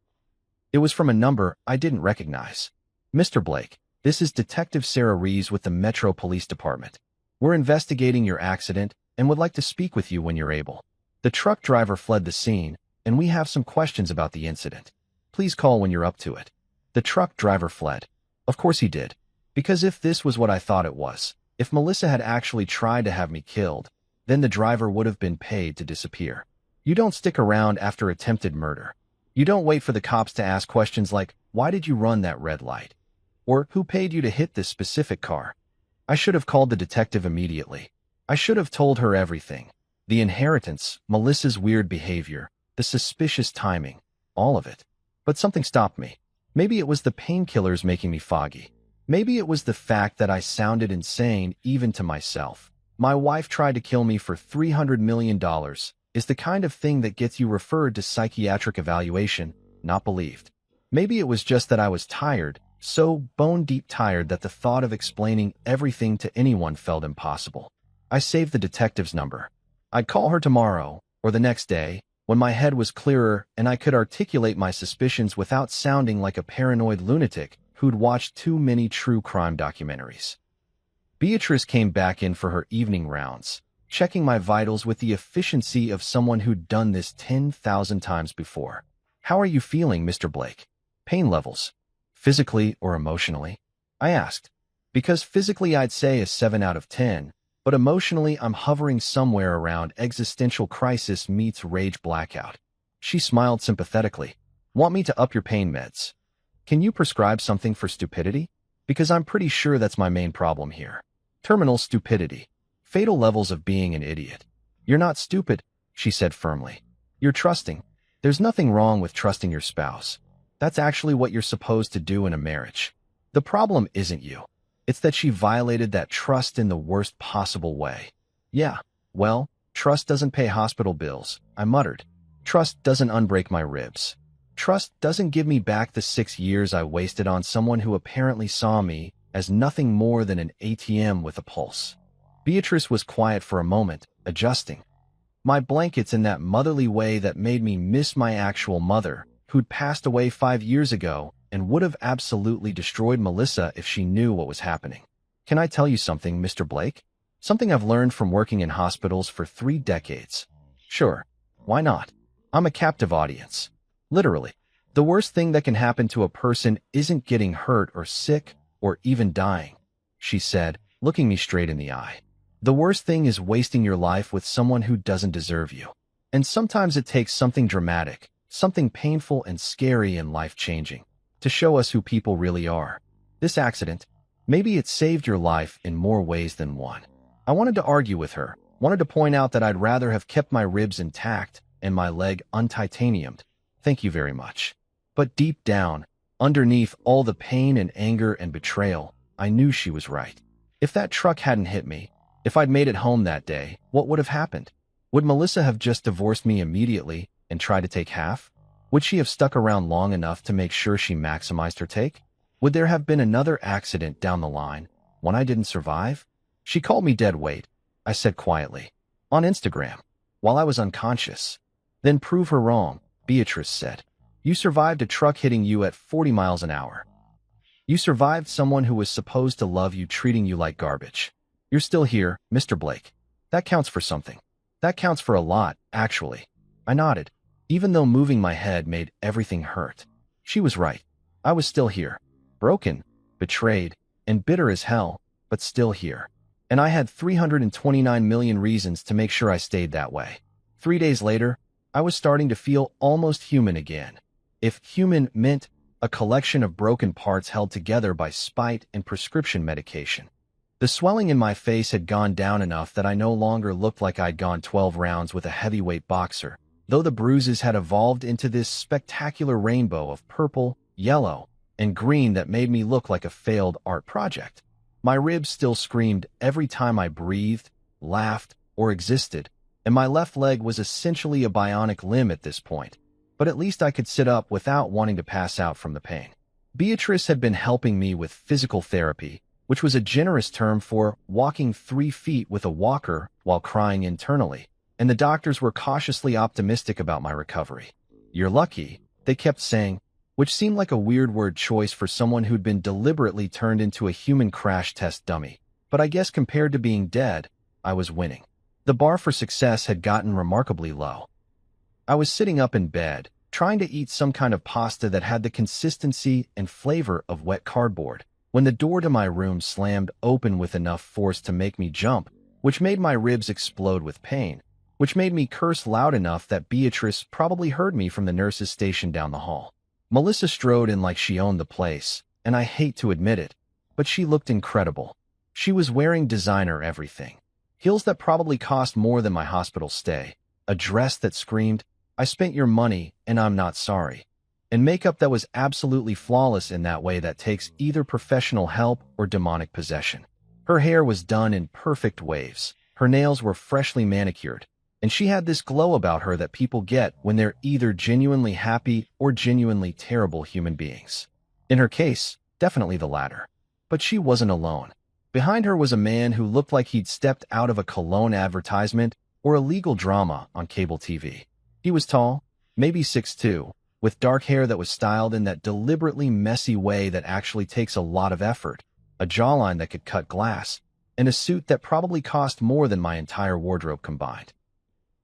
It was from a number I didn't recognize. Mr. Blake, this is Detective Sarah Rees with the Metro Police Department. We're investigating your accident and would like to speak with you when you're able. The truck driver fled the scene, and we have some questions about the incident. Please call when you're up to it. The truck driver fled. Of course he did. Because if this was what I thought it was, if Melissa had actually tried to have me killed, then the driver would have been paid to disappear. You don't stick around after attempted murder. You don't wait for the cops to ask questions like, why did you run that red light? Or who paid you to hit this specific car? I should have called the detective immediately. I should have told her everything. The inheritance, Melissa's weird behavior, the suspicious timing, all of it. But something stopped me. Maybe it was the painkillers making me foggy. Maybe it was the fact that I sounded insane even to myself. My wife tried to kill me for $300 million is the kind of thing that gets you referred to psychiatric evaluation, not believed. Maybe it was just that I was tired, so bone-deep tired that the thought of explaining everything to anyone felt impossible. I saved the detective's number. I'd call her tomorrow, or the next day, when my head was clearer and I could articulate my suspicions without sounding like a paranoid lunatic who'd watched too many true crime documentaries. Beatrice came back in for her evening rounds, checking my vitals with the efficiency of someone who'd done this 10,000 times before. How are you feeling, Mr. Blake? Pain levels. Physically or emotionally? I asked. Because physically I'd say a 7 out of 10, but emotionally I'm hovering somewhere around existential crisis meets rage blackout. She smiled sympathetically. Want me to up your pain meds? Can you prescribe something for stupidity? Because I'm pretty sure that's my main problem here. Terminal stupidity. Fatal levels of being an idiot. You're not stupid, she said firmly. You're trusting. There's nothing wrong with trusting your spouse. That's actually what you're supposed to do in a marriage. The problem isn't you. It's that she violated that trust in the worst possible way. Yeah, well, trust doesn't pay hospital bills, I muttered. Trust doesn't unbreak my ribs. Trust doesn't give me back the 6 years I wasted on someone who apparently saw me as nothing more than an ATM with a pulse. Beatrice was quiet for a moment, adjusting my blankets in that motherly way that made me miss my actual mother, who'd passed away 5 years ago and would have absolutely destroyed Melissa if she knew what was happening. Can I tell you something, Mr. Blake? Something I've learned from working in hospitals for 3 decades. Sure, why not? I'm a captive audience. Literally. The worst thing that can happen to a person isn't getting hurt or sick or even dying, she said, looking me straight in the eye. The worst thing is wasting your life with someone who doesn't deserve you. And sometimes it takes something dramatic, something painful and scary and life-changing, to show us who people really are. This accident, maybe it saved your life in more ways than one. I wanted to argue with her, wanted to point out that I'd rather have kept my ribs intact and my leg untitaniumed. Thank you very much. But deep down, underneath all the pain and anger and betrayal, I knew she was right. If that truck hadn't hit me, if I'd made it home that day, what would have happened? Would Melissa have just divorced me immediately and tried to take half? Would she have stuck around long enough to make sure she maximized her take? Would there have been another accident down the line, one I didn't survive? She called me dead weight, I said quietly. On Instagram. while I was unconscious. Then prove her wrong, Beatrice said. You survived a truck hitting you at 40 miles an hour. You survived someone who was supposed to love you treating you like garbage. You're still here, Mr. Blake. That counts for something. That counts for a lot, actually. I nodded, even though moving my head made everything hurt. She was right. I was still here. Broken, betrayed, and bitter as hell, but still here. And I had 329 million reasons to make sure I stayed that way. 3 days later, I was starting to feel almost human again. If human meant a collection of broken parts held together by spite and prescription medication. The swelling in my face had gone down enough that I no longer looked like I'd gone 12 rounds with a heavyweight boxer, though the bruises had evolved into this spectacular rainbow of purple, yellow, and green that made me look like a failed art project. My ribs still screamed every time I breathed, laughed, or existed, and my left leg was essentially a bionic limb at this point, but at least I could sit up without wanting to pass out from the pain. Beatrice had been helping me with physical therapy, which was a generous term for walking 3 feet with a walker while crying internally, and the doctors were cautiously optimistic about my recovery. You're lucky, they kept saying, which seemed like a weird word choice for someone who'd been deliberately turned into a human crash test dummy, but I guess compared to being dead, I was winning. The bar for success had gotten remarkably low. I was sitting up in bed, trying to eat some kind of pasta that had the consistency and flavor of wet cardboard, when the door to my room slammed open with enough force to make me jump, which made my ribs explode with pain, which made me curse loud enough that Beatrice probably heard me from the nurse's station down the hall. Melissa strode in like she owned the place, and I hate to admit it, but she looked incredible. She was wearing designer everything. Heels that probably cost more than my hospital stay, a dress that screamed, I spent your money, and I'm not sorry, and makeup that was absolutely flawless in that way that takes either professional help or demonic possession. Her hair was done in perfect waves, her nails were freshly manicured, and she had this glow about her that people get when they're either genuinely happy or genuinely terrible human beings. In her case, definitely the latter. But she wasn't alone. Behind her was a man who looked like he'd stepped out of a cologne advertisement or a legal drama on cable TV. He was tall, maybe 6'2", with dark hair that was styled in that deliberately messy way that actually takes a lot of effort, a jawline that could cut glass, and a suit that probably cost more than my entire wardrobe combined.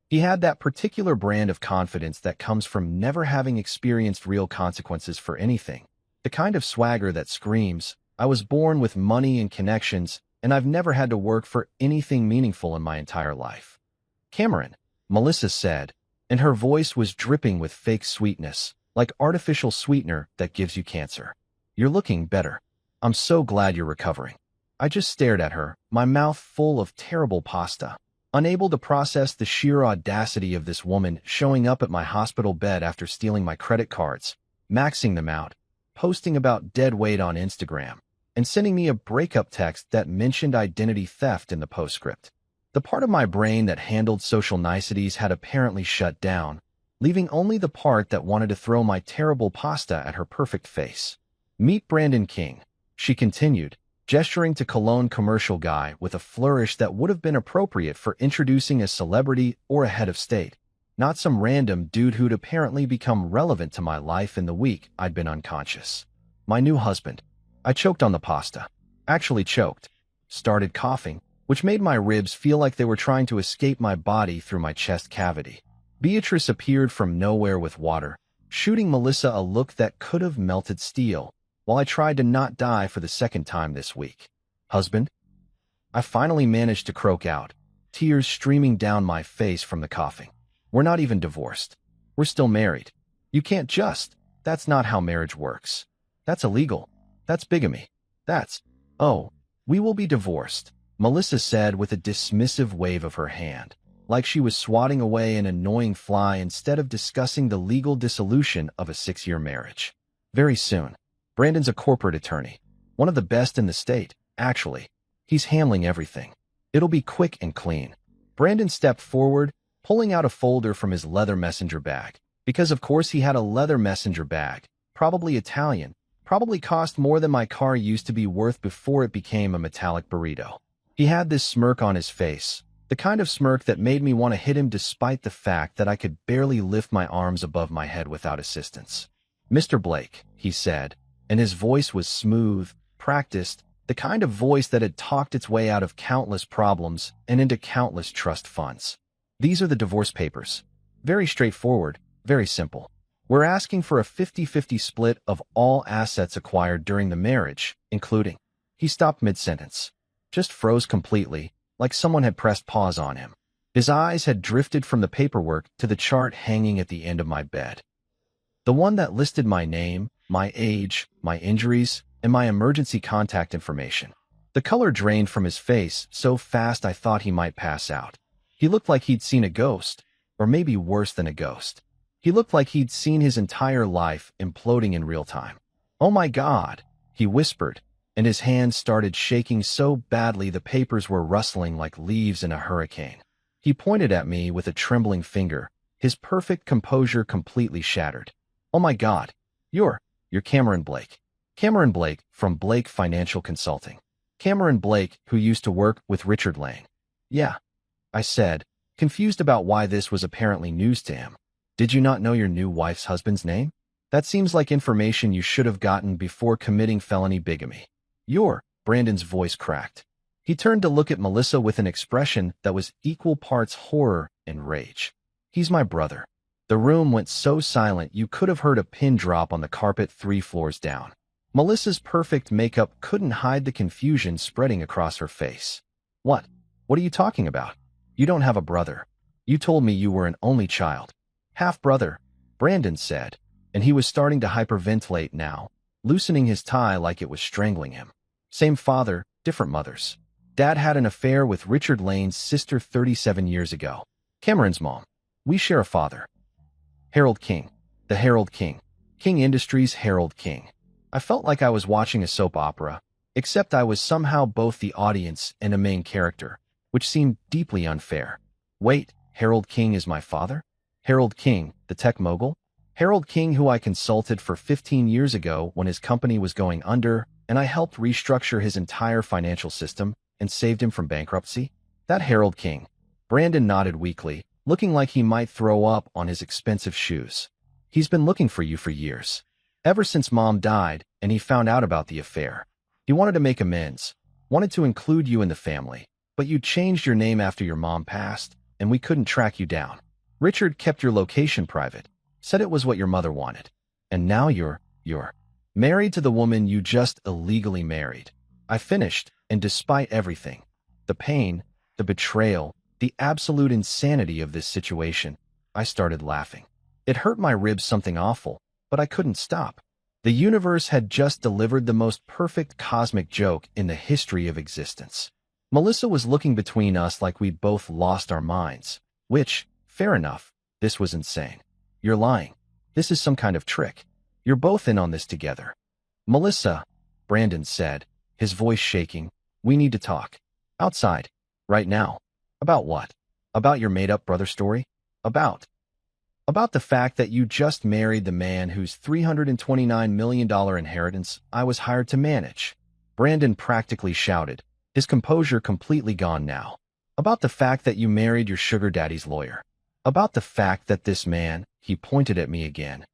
He had that particular brand of confidence that comes from never having experienced real consequences for anything, the kind of swagger that screams, I was born with money and connections, and I've never had to work for anything meaningful in my entire life. Cameron, Melissa said, and her voice was dripping with fake sweetness, like artificial sweetener that gives you cancer. You're looking better. I'm so glad you're recovering. I just stared at her, my mouth full of terrible pasta, unable to process the sheer audacity of this woman showing up at my hospital bed after stealing my credit cards, maxing them out, posting about dead weight on Instagram, and sending me a breakup text that mentioned identity theft in the postscript. The part of my brain that handled social niceties had apparently shut down, leaving only the part that wanted to throw my terrible pasta at her perfect face. Meet Brandon King, she continued, gesturing to cologne commercial guy with a flourish that would have been appropriate for introducing a celebrity or a head of state, not some random dude who'd apparently become relevant to my life in the week I'd been unconscious. My new husband. I choked on the pasta. Actually choked. Started coughing, which made my ribs feel like they were trying to escape my body through my chest cavity. Beatrice appeared from nowhere with water, shooting Melissa a look that could have melted steel, while I tried to not die for the second time this week. Husband? I finally managed to croak out, tears streaming down my face from the coughing. We're not even divorced. We're still married. You can't just. That's not how marriage works. That's illegal. That's bigamy. Oh, we will be divorced, Melissa said with a dismissive wave of her hand, like she was swatting away an annoying fly instead of discussing the legal dissolution of a 6-year marriage. Very soon. Brandon's a corporate attorney. One of the best in the state, actually. He's handling everything. It'll be quick and clean. Brandon stepped forward, pulling out a folder from his leather messenger bag. Because of course he had a leather messenger bag, probably Italian, probably cost more than my car used to be worth before it became a metallic burrito. He had this smirk on his face, The kind of smirk that made me want to hit him despite the fact that I could barely lift my arms above my head without assistance. "Mr. Blake," he said, and his voice was smooth, practiced, the kind of voice that had talked its way out of countless problems and into countless trust funds. "These are the divorce papers. Very straightforward, very simple. We're asking for a 50-50 split of all assets acquired during the marriage, including—" He stopped mid-sentence, just froze completely, like someone had pressed pause on him. His eyes had drifted from the paperwork to the chart hanging at the end of my bed. The one that listed my name, my age, my injuries, and my emergency contact information. The color drained from his face so fast I thought he might pass out. He looked like he'd seen a ghost, or maybe worse than a ghost. He looked like he'd seen his entire life imploding in real time. "Oh my God," he whispered, and his hands started shaking so badly the papers were rustling like leaves in a hurricane. He pointed at me with a trembling finger, his perfect composure completely shattered. "Oh my God, you're Cameron Blake. Cameron Blake from Blake Financial Consulting. Cameron Blake, who used to work with Richard Lane." "Yeah," I said, confused about why this was apparently news to him. "Did you not know your new wife's husband's name? That seems like information you should have gotten before committing felony bigamy." Brandon's voice cracked. He turned to look at Melissa with an expression that was equal parts horror and rage. "He's my brother." The room went so silent you could have heard a pin drop on the carpet 3 floors down. Melissa's perfect makeup couldn't hide the confusion spreading across her face. What are you talking about? You don't have a brother. You told me you were an only child." "Half-brother," Brandon said, and he was starting to hyperventilate now, loosening his tie like it was strangling him. "Same father, different mothers. Dad had an affair with Richard Lane's sister 37 years ago. Cameron's mom. We share a father. Harold King. The Harold King. King Industries Harold King." I felt like I was watching a soap opera, except I was somehow both the audience and a main character, which seemed deeply unfair. "Wait, Harold King is my father? Harold King, the tech mogul? Harold King, who I consulted for 15 years ago when his company was going under, and I helped restructure his entire financial system and saved him from bankruptcy? That Harold King." Brandon nodded weakly, looking like he might throw up on his expensive shoes. "He's been looking for you for years. Ever since Mom died and he found out about the affair. He wanted to make amends, wanted to include you in the family, but you changed your name after your mom passed, and we couldn't track you down. Richard kept your location private, said it was what your mother wanted. And now you're married to the woman you just illegally married." I finished, and despite everything, the pain, the betrayal, the absolute insanity of this situation, I started laughing. It hurt my ribs something awful, but I couldn't stop. The universe had just delivered the most perfect cosmic joke in the history of existence. Melissa was looking between us like we'd both lost our minds, which, fair enough, this was insane. "You're lying. This is some kind of trick. You're both in on this together." "Melissa," Brandon said, his voice shaking, "we need to talk. Outside. Right now." "About what?" "About your made-up brother story. About the fact that you just married the man whose $329 million inheritance I was hired to manage." Brandon practically shouted, his composure completely gone now. "About the fact that you married your sugar daddy's lawyer. About the fact that this man," he pointed at me again,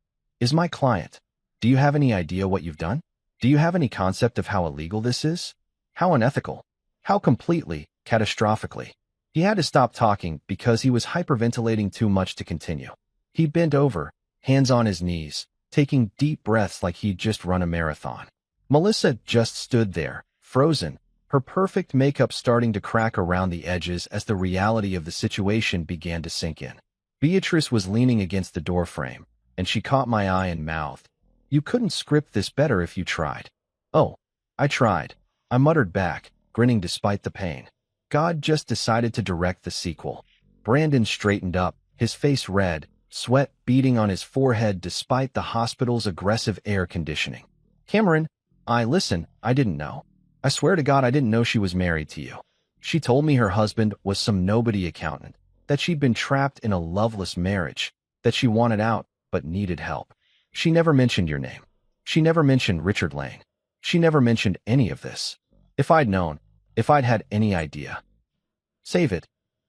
"is my client. Do you have any idea what you've done? Do you have any concept of how illegal this is? How unethical? How completely, catastrophically?" He had to stop talking because he was hyperventilating too much to continue. He bent over, hands on his knees, taking deep breaths like he'd just run a marathon. Melissa just stood there, frozen, her perfect makeup starting to crack around the edges as the reality of the situation began to sink in. Beatrice was leaning against the doorframe, and she caught my eye and mouthed, "You couldn't script this better if you tried." "Oh, I tried," I muttered back, grinning despite the pain. God just decided to direct the sequel. Brandon straightened up, his face red, sweat beading on his forehead despite the hospital's aggressive air conditioning. "Cameron, listen, I didn't know. I swear to God I didn't know she was married to you. She told me her husband was some nobody accountant, that she'd been trapped in a loveless marriage, that she wanted out but needed help. She never mentioned your name. She never mentioned Richard Lane. She never mentioned any of this. If I'd known, if I'd had any idea." "Save it,"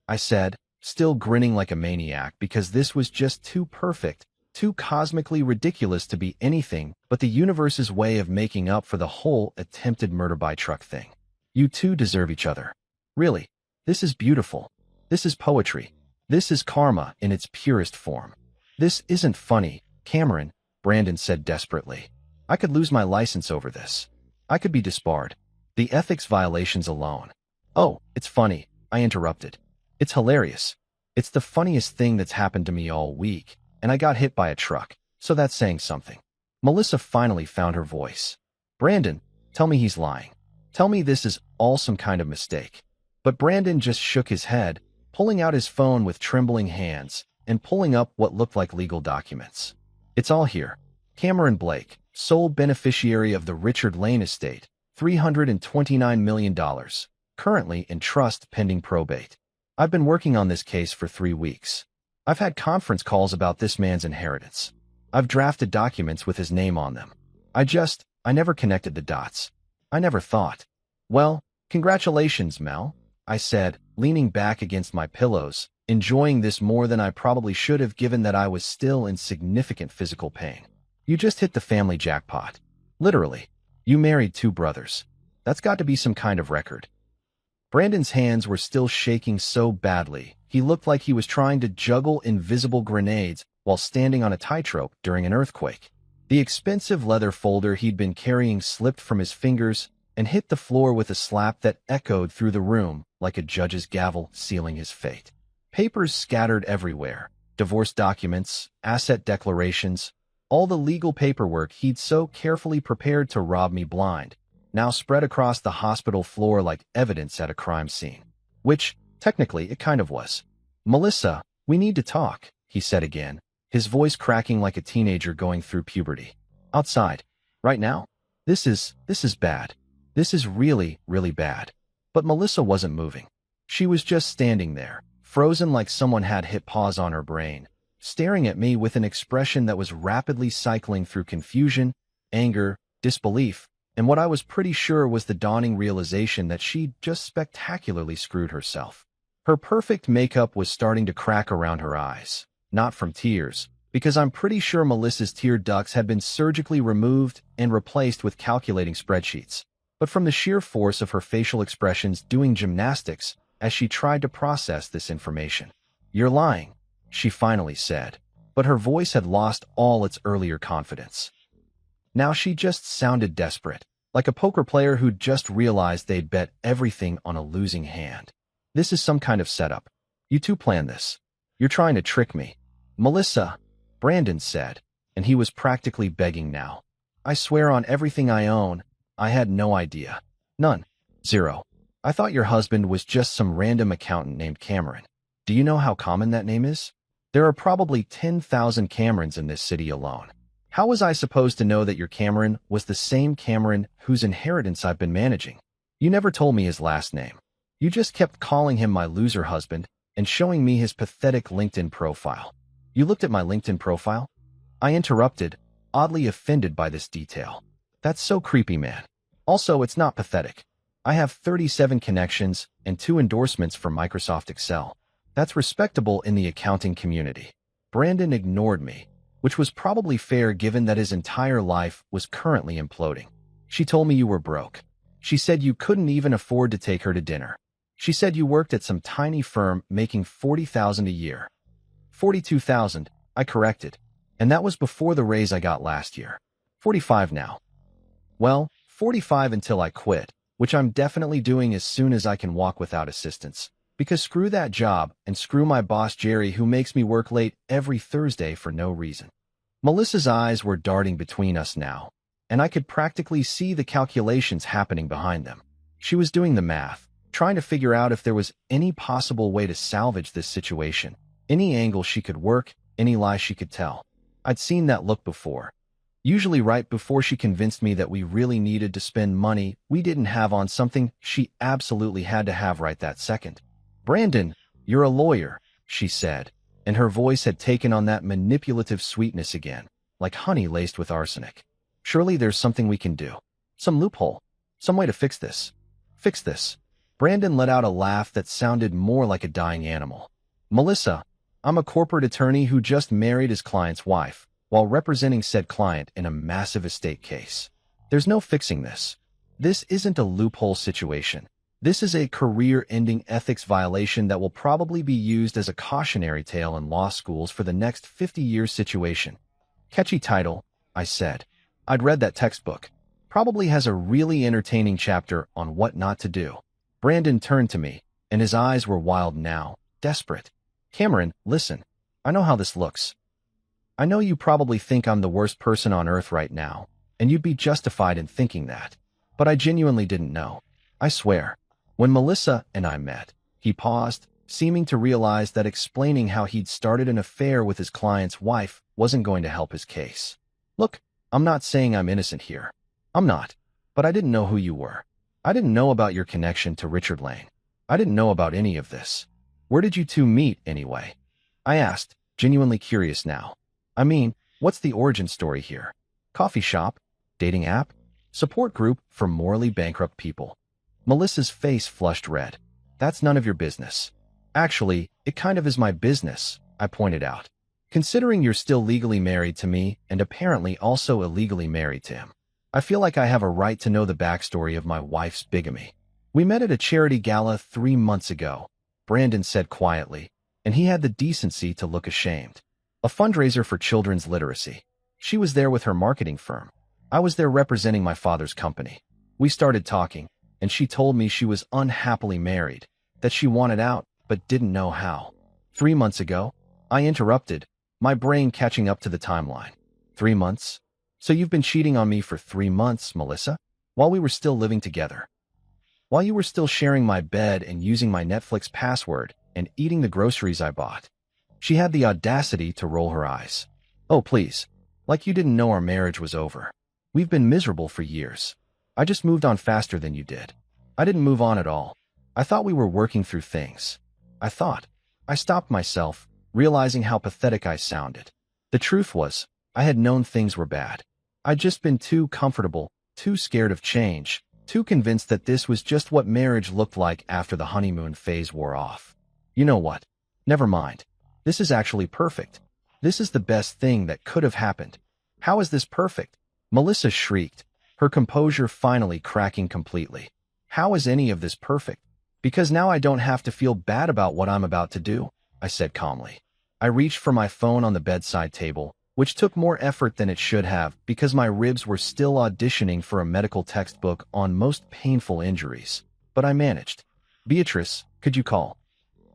I said, still grinning like a maniac because this was just too perfect, too cosmically ridiculous to be anything but the universe's way of making up for the whole attempted murder by truck thing. You two deserve each other. Really, this is beautiful. This is poetry. This is karma in its purest form. This isn't funny, Cameron, Brandon said desperately. I could lose my license over this. I could be disbarred. The ethics violations alone. Oh, it's funny, I interrupted. It's hilarious. It's the funniest thing that's happened to me all week, and I got hit by a truck, so that's saying something. Melissa finally found her voice. Brandon, tell me he's lying. Tell me this is all some kind of mistake. But Brandon just shook his head, pulling out his phone with trembling hands and pulling up what looked like legal documents. It's all here. Cameron Blake, sole beneficiary of the Richard Lane estate, $329 million, currently in trust pending probate. I've been working on this case for 3 weeks. I've had conference calls about this man's inheritance. I've drafted documents with his name on them. I never connected the dots. I never thought. Well, congratulations, Mel, I said, leaning back against my pillows, enjoying this more than I probably should have given that I was still in significant physical pain. You just hit the family jackpot. Literally. You married 2 brothers. That's got to be some kind of record. Brandon's hands were still shaking so badly, he looked like he was trying to juggle invisible grenades while standing on a tightrope during an earthquake. The expensive leather folder he'd been carrying slipped from his fingers and hit the floor with a slap that echoed through the room like a judge's gavel sealing his fate. Papers scattered everywhere. Divorce documents, asset declarations, all the legal paperwork he'd so carefully prepared to rob me blind, now spread across the hospital floor like evidence at a crime scene. Which, technically, it kind of was. Melissa, we need to talk, he said again, his voice cracking like a teenager going through puberty. Outside. Right now? This is bad. This is really, really bad. But Melissa wasn't moving. She was just standing there, frozen like someone had hit pause on her brain, staring at me with an expression that was rapidly cycling through confusion, anger, disbelief, and what I was pretty sure was the dawning realization that she'd just spectacularly screwed herself. Her perfect makeup was starting to crack around her eyes, not from tears, because I'm pretty sure Melissa's tear ducts had been surgically removed and replaced with calculating spreadsheets, but from the sheer force of her facial expressions doing gymnastics as she tried to process this information. You're lying, she finally said, but her voice had lost all its earlier confidence. Now she just sounded desperate, like a poker player who'd just realized they'd bet everything on a losing hand. This is some kind of setup. You two planned this. You're trying to trick me. Melissa, Brandon said, and he was practically begging now. I swear on everything I own, I had no idea. None. Zero. I thought your husband was just some random accountant named Cameron. Do you know how common that name is? There are probably 10,000 Camerons in this city alone. How was I supposed to know that your Cameron was the same Cameron whose inheritance I've been managing? You never told me his last name. You just kept calling him my loser husband and showing me his pathetic LinkedIn profile. You looked at my LinkedIn profile? I interrupted, oddly offended by this detail. That's so creepy, man. Also, it's not pathetic. I have 37 connections and 2 endorsements for Microsoft Excel. That's respectable in the accounting community. Brandon ignored me, which was probably fair given that his entire life was currently imploding. She told me you were broke. She said you couldn't even afford to take her to dinner. She said you worked at some tiny firm making $40,000 a year. 42,000, I corrected, and that was before the raise I got last year. 45 now. Well, 45 until I quit, which I'm definitely doing as soon as I can walk without assistance. Because screw that job and screw my boss Jerry who makes me work late every Thursday for no reason. Melissa's eyes were darting between us now, and I could practically see the calculations happening behind them. She was doing the math, trying to figure out if there was any possible way to salvage this situation, any angle she could work, any lie she could tell. I'd seen that look before. Usually right before she convinced me that we really needed to spend money we didn't have on something she absolutely had to have right that second. Brandon, you're a lawyer, she said, and her voice had taken on that manipulative sweetness again, like honey laced with arsenic. Surely there's something we can do. Some loophole. Some way to fix this. Fix this. Brandon let out a laugh that sounded more like a dying animal. Melissa, I'm a corporate attorney who just married his client's wife, while representing said client in a massive estate case. There's no fixing this. This isn't a loophole situation. This is a career-ending ethics violation that will probably be used as a cautionary tale in law schools for the next 50-year situation. Catchy title, I said. I'd read that textbook. Probably has a really entertaining chapter on what not to do. Brandon turned to me, and his eyes were wild now, desperate. Cameron, listen. I know how this looks. I know you probably think I'm the worst person on earth right now, and you'd be justified in thinking that. But I genuinely didn't know. I swear. When Melissa and I met, he paused, seeming to realize that explaining how he'd started an affair with his client's wife wasn't going to help his case. Look, I'm not saying I'm innocent here. I'm not. But I didn't know who you were. I didn't know about your connection to Richard Lane. I didn't know about any of this. Where did you two meet, anyway? I asked, genuinely curious now. I mean, what's the origin story here? Coffee shop? Dating app? Support group for morally bankrupt people. Melissa's face flushed red. That's none of your business. Actually, it kind of is my business, I pointed out. Considering you're still legally married to me and apparently also illegally married to him, I feel like I have a right to know the backstory of my wife's bigamy. We met at a charity gala 3 months ago, Brandon said quietly, and he had the decency to look ashamed. A fundraiser for children's literacy. She was there with her marketing firm. I was there representing my father's company. We started talking, and she told me she was unhappily married, that she wanted out but didn't know how. 3 months ago, I interrupted, my brain catching up to the timeline. 3 months? So you've been cheating on me for 3 months, Melissa? While we were still living together? While you were still sharing my bed and using my Netflix password and eating the groceries I bought? She had the audacity to roll her eyes. Oh, please. Like you didn't know our marriage was over. We've been miserable for years. I just moved on faster than you did. I didn't move on at all. I thought we were working through things. I stopped myself, realizing how pathetic I sounded. The truth was, I had known things were bad. I'd just been too comfortable, too scared of change, too convinced that this was just what marriage looked like after the honeymoon phase wore off. You know what? Never mind. This is actually perfect. This is the best thing that could have happened. How is this perfect? Melissa shrieked, her composure finally cracking completely. How is any of this perfect? Because now I don't have to feel bad about what I'm about to do, I said calmly. I reached for my phone on the bedside table, which took more effort than it should have because my ribs were still auditioning for a medical textbook on most painful injuries. But I managed. Beatrice, could you call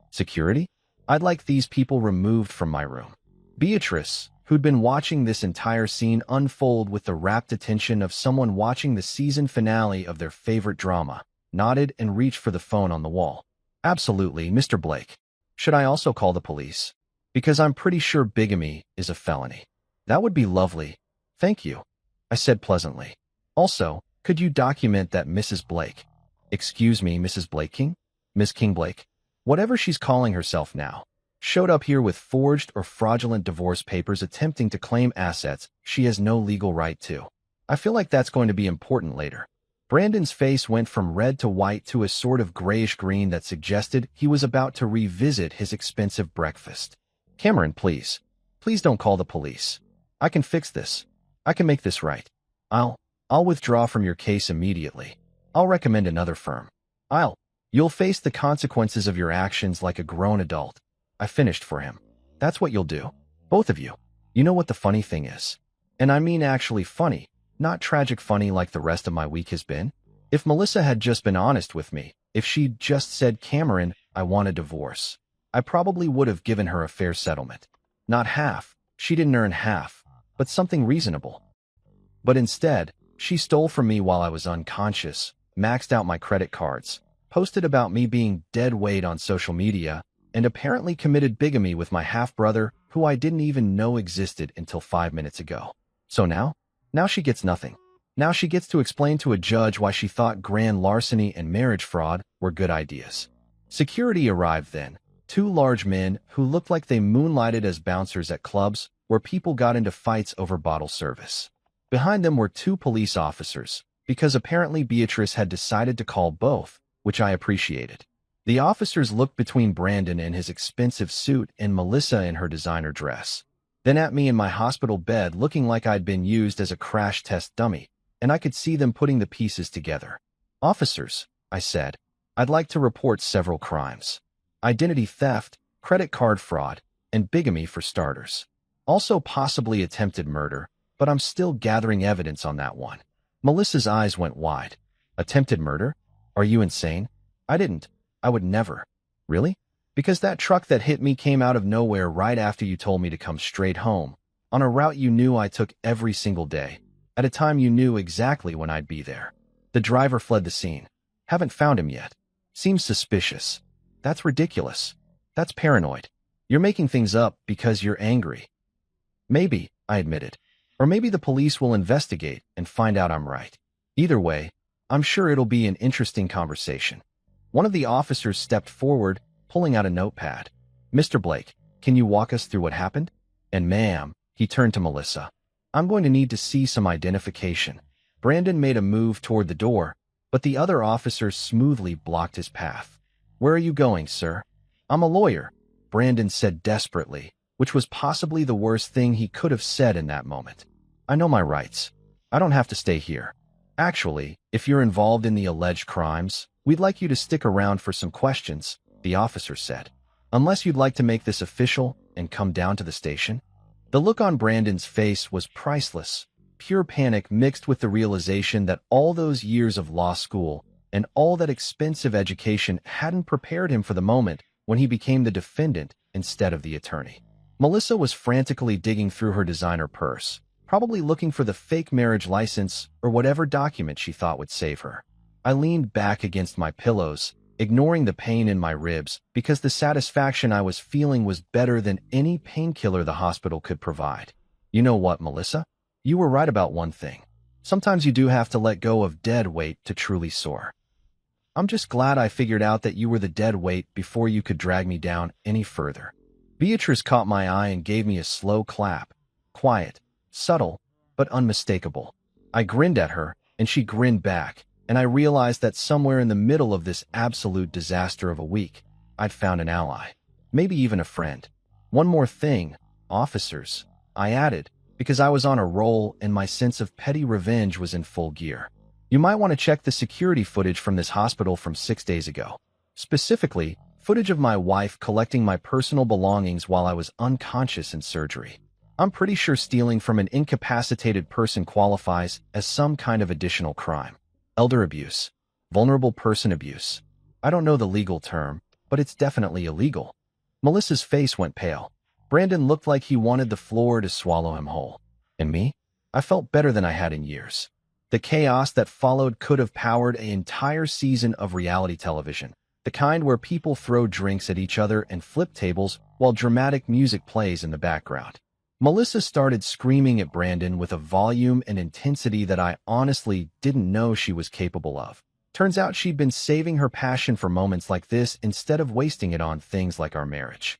security? I'd like these people removed from my room. Beatrice, who'd been watching this entire scene unfold with the rapt attention of someone watching the season finale of their favorite drama, nodded and reached for the phone on the wall. Absolutely, Mr. Blake. Should I also call the police? Because I'm pretty sure bigamy is a felony. That would be lovely. Thank you, I said pleasantly. Also, could you document that Mrs. Blake, excuse me, Mrs. Blake King? Miss King Blake, whatever she's calling herself now, showed up here with forged or fraudulent divorce papers attempting to claim assets she has no legal right to. I feel like that's going to be important later. Brandon's face went from red to white to a sort of grayish green that suggested he was about to revisit his expensive breakfast. Cameron, please. Please don't call the police. I can fix this. I can make this right. I'll withdraw from your case immediately. I'll recommend another firm. You'll face the consequences of your actions like a grown adult. I finished for him. That's what you'll do. Both of you. You know what the funny thing is? And I mean actually funny, not tragic funny like the rest of my week has been. If Melissa had just been honest with me, if she'd just said, Cameron, I want a divorce, I probably would have given her a fair settlement. Not half. She didn't earn half, but something reasonable. But instead, she stole from me while I was unconscious, maxed out my credit cards, posted about me being dead weight on social media, and apparently committed bigamy with my half-brother, who I didn't even know existed until 5 minutes ago. So now she gets nothing. Now she gets to explain to a judge why she thought grand larceny and marriage fraud were good ideas. Security arrived then. 2 large men who looked like they moonlighted as bouncers at clubs where people got into fights over bottle service. Behind them were 2 police officers, because apparently Beatrice had decided to call both, which I appreciated. The officers looked between Brandon in his expensive suit and Melissa in her designer dress, then at me in my hospital bed looking like I'd been used as a crash test dummy, and I could see them putting the pieces together. "Officers," I said, "I'd like to report several crimes. Identity theft, credit card fraud, and bigamy for starters. Also possibly attempted murder, but I'm still gathering evidence on that one." Melissa's eyes went wide. "Attempted murder? Are you insane? I would never." "Really? Because that truck that hit me came out of nowhere right after you told me to come straight home, on a route you knew I took every single day, at a time you knew exactly when I'd be there. The driver fled the scene. Haven't found him yet. Seems suspicious. That's ridiculous. That's paranoid. You're making things up because you're angry." "Maybe," I admitted. "Or maybe the police will investigate and find out I'm right. Either way, I'm sure it'll be an interesting conversation." One of the officers stepped forward, pulling out a notepad. "Mr. Blake, can you walk us through what happened? And ma'am," he turned to Melissa, "I'm going to need to see some identification." Brandon made a move toward the door, but the other officer smoothly blocked his path. "Where are you going, sir?" "I'm a lawyer," Brandon said desperately, which was possibly the worst thing he could have said in that moment. "I know my rights. I don't have to stay here. Actually, if you're involved in the alleged crimes, we'd like you to stick around for some questions," the officer said. "Unless you'd like to make this official and come down to the station." The look on Brandon's face was priceless, pure panic mixed with the realization that all those years of law school and all that expensive education hadn't prepared him for the moment when he became the defendant instead of the attorney. Melissa was frantically digging through her designer purse, probably looking for the fake marriage license or whatever document she thought would save her. I leaned back against my pillows, ignoring the pain in my ribs because the satisfaction I was feeling was better than any painkiller the hospital could provide. "You know what, Melissa? You were right about one thing. Sometimes you do have to let go of dead weight to truly soar. I'm just glad I figured out that you were the dead weight before you could drag me down any further." Beatrice caught my eye and gave me a slow clap. Quiet, subtle, but unmistakable. I grinned at her, and she grinned back, and I realized that somewhere in the middle of this absolute disaster of a week, I'd found an ally. Maybe even a friend. "One more thing, officers," I added, because I was on a roll and my sense of petty revenge was in full gear. "You might want to check the security footage from this hospital from 6 days ago. Specifically, footage of my wife collecting my personal belongings while I was unconscious in surgery. I'm pretty sure stealing from an incapacitated person qualifies as some kind of additional crime. Elder abuse. Vulnerable person abuse. I don't know the legal term, but it's definitely illegal." Melissa's face went pale. Brandon looked like he wanted the floor to swallow him whole. And me? I felt better than I had in years. The chaos that followed could have powered an entire season of reality television. The kind where people throw drinks at each other and flip tables while dramatic music plays in the background. Melissa started screaming at Brandon with a volume and intensity that I honestly didn't know she was capable of. Turns out she'd been saving her passion for moments like this instead of wasting it on things like our marriage.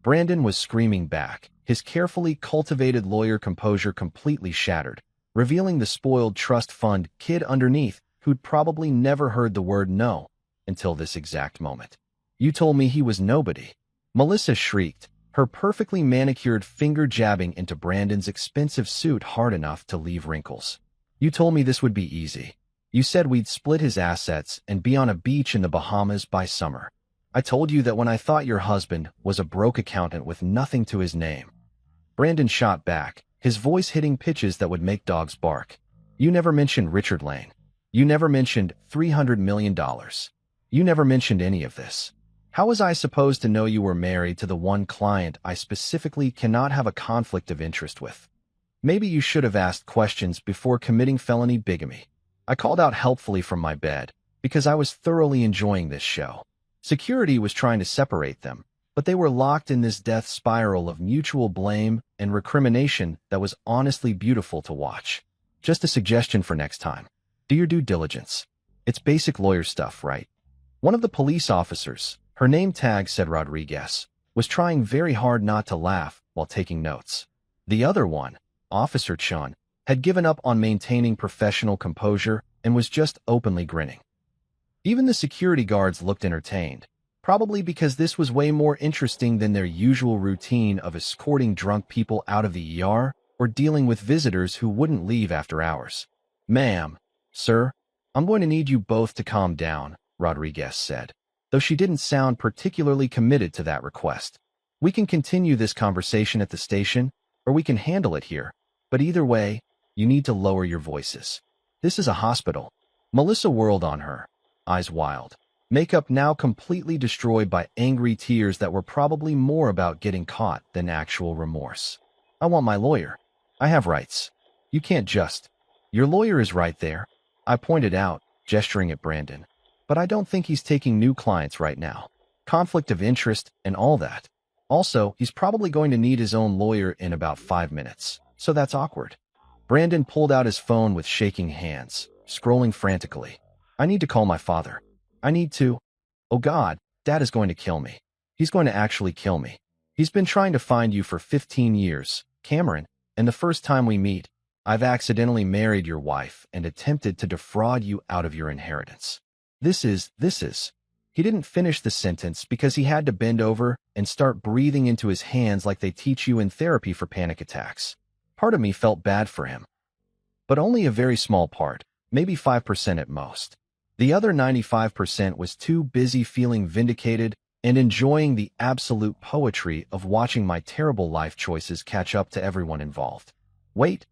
Brandon was screaming back, his carefully cultivated lawyer composure completely shattered, revealing the spoiled trust fund kid underneath who'd probably never heard the word no until this exact moment. "You told me he was nobody." Melissa shrieked, her perfectly manicured finger jabbing into Brandon's expensive suit hard enough to leave wrinkles. "You told me this would be easy. You said we'd split his assets and be on a beach in the Bahamas by summer. I told you that when I thought your husband was a broke accountant with nothing to his name." Brandon shot back, his voice hitting pitches that would make dogs bark. "You never mentioned Richard Lane. You never mentioned $300 million. You never mentioned any of this. How was I supposed to know you were married to the one client I specifically cannot have a conflict of interest with? Maybe you should have asked questions before committing felony bigamy." I called out helpfully from my bed, because I was thoroughly enjoying this show. Security was trying to separate them, but they were locked in this death spiral of mutual blame and recrimination that was honestly beautiful to watch. Just a suggestion for next time. Do your due diligence. It's basic lawyer stuff, right? One of the police officers, her name tag said Rodriguez, was trying very hard not to laugh while taking notes. The other one, Officer Chun, had given up on maintaining professional composure and was just openly grinning. Even the security guards looked entertained, probably because this was way more interesting than their usual routine of escorting drunk people out of the ER or dealing with visitors who wouldn't leave after hours. "Ma'am, sir, I'm going to need you both to calm down," Rodriguez said, though she didn't sound particularly committed to that request. "We can continue this conversation at the station, or we can handle it here, but either way, you need to lower your voices. This is a hospital." Melissa whirled on her, eyes wild, makeup now completely destroyed by angry tears that were probably more about getting caught than actual remorse. "I want my lawyer. I have rights. You can't just—" "Your lawyer is right there," I pointed out, gesturing at Brandon. "But I don't think he's taking new clients right now. Conflict of interest and all that. Also, he's probably going to need his own lawyer in about 5 minutes, so that's awkward." Brandon pulled out his phone with shaking hands, scrolling frantically. "I need to call my father. I need to— Oh God, Dad is going to kill me. He's going to actually kill me. He's been trying to find you for 15 years, Cameron, and the first time we meet, I've accidentally married your wife and attempted to defraud you out of your inheritance. This is— He didn't finish the sentence because he had to bend over and start breathing into his hands like they teach you in therapy for panic attacks. Part of me felt bad for him. But only a very small part, maybe 5% at most. The other 95% was too busy feeling vindicated and enjoying the absolute poetry of watching my terrible life choices catch up to everyone involved. Wait,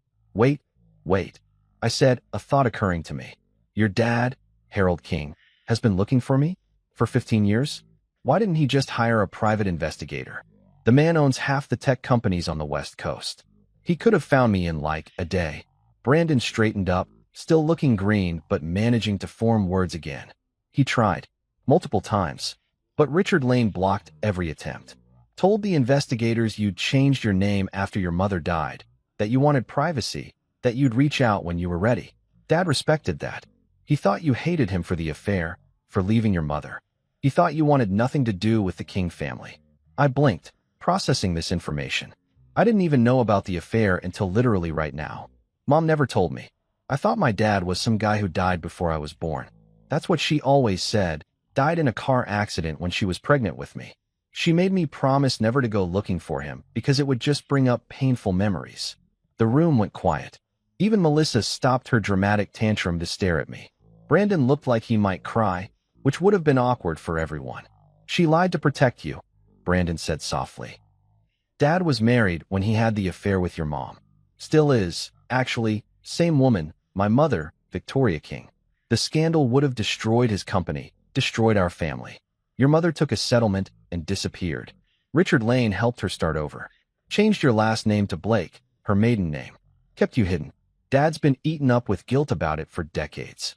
I said, a thought occurring to me. Your dad, Harold King, has been looking for me? For 15 years? Why didn't he just hire a private investigator? The man owns half the tech companies on the West Coast. He could have found me in like a day. Brandon straightened up, still looking green but managing to form words again. He tried, multiple times, but Richard Lane blocked every attempt. Told the investigators you'd changed your name after your mother died, that you wanted privacy, that you'd reach out when you were ready. Dad respected that. He thought you hated him for the affair, for leaving your mother. He thought you wanted nothing to do with the King family. I blinked, processing this information. I didn't even know about the affair until literally right now. Mom never told me. I thought my dad was some guy who died before I was born. That's what she always said, died in a car accident when she was pregnant with me. She made me promise never to go looking for him because it would just bring up painful memories. The room went quiet. Even Melissa stopped her dramatic tantrum to stare at me. Brandon looked like he might cry, which would have been awkward for everyone. She lied to protect you, Brandon said softly. Dad was married when he had the affair with your mom. Still is, actually, same woman, my mother, Victoria King. The scandal would have destroyed his company, destroyed our family. Your mother took a settlement and disappeared. Richard Lane helped her start over. Changed your last name to Blake, her maiden name. Kept you hidden. Dad's been eaten up with guilt about it for decades.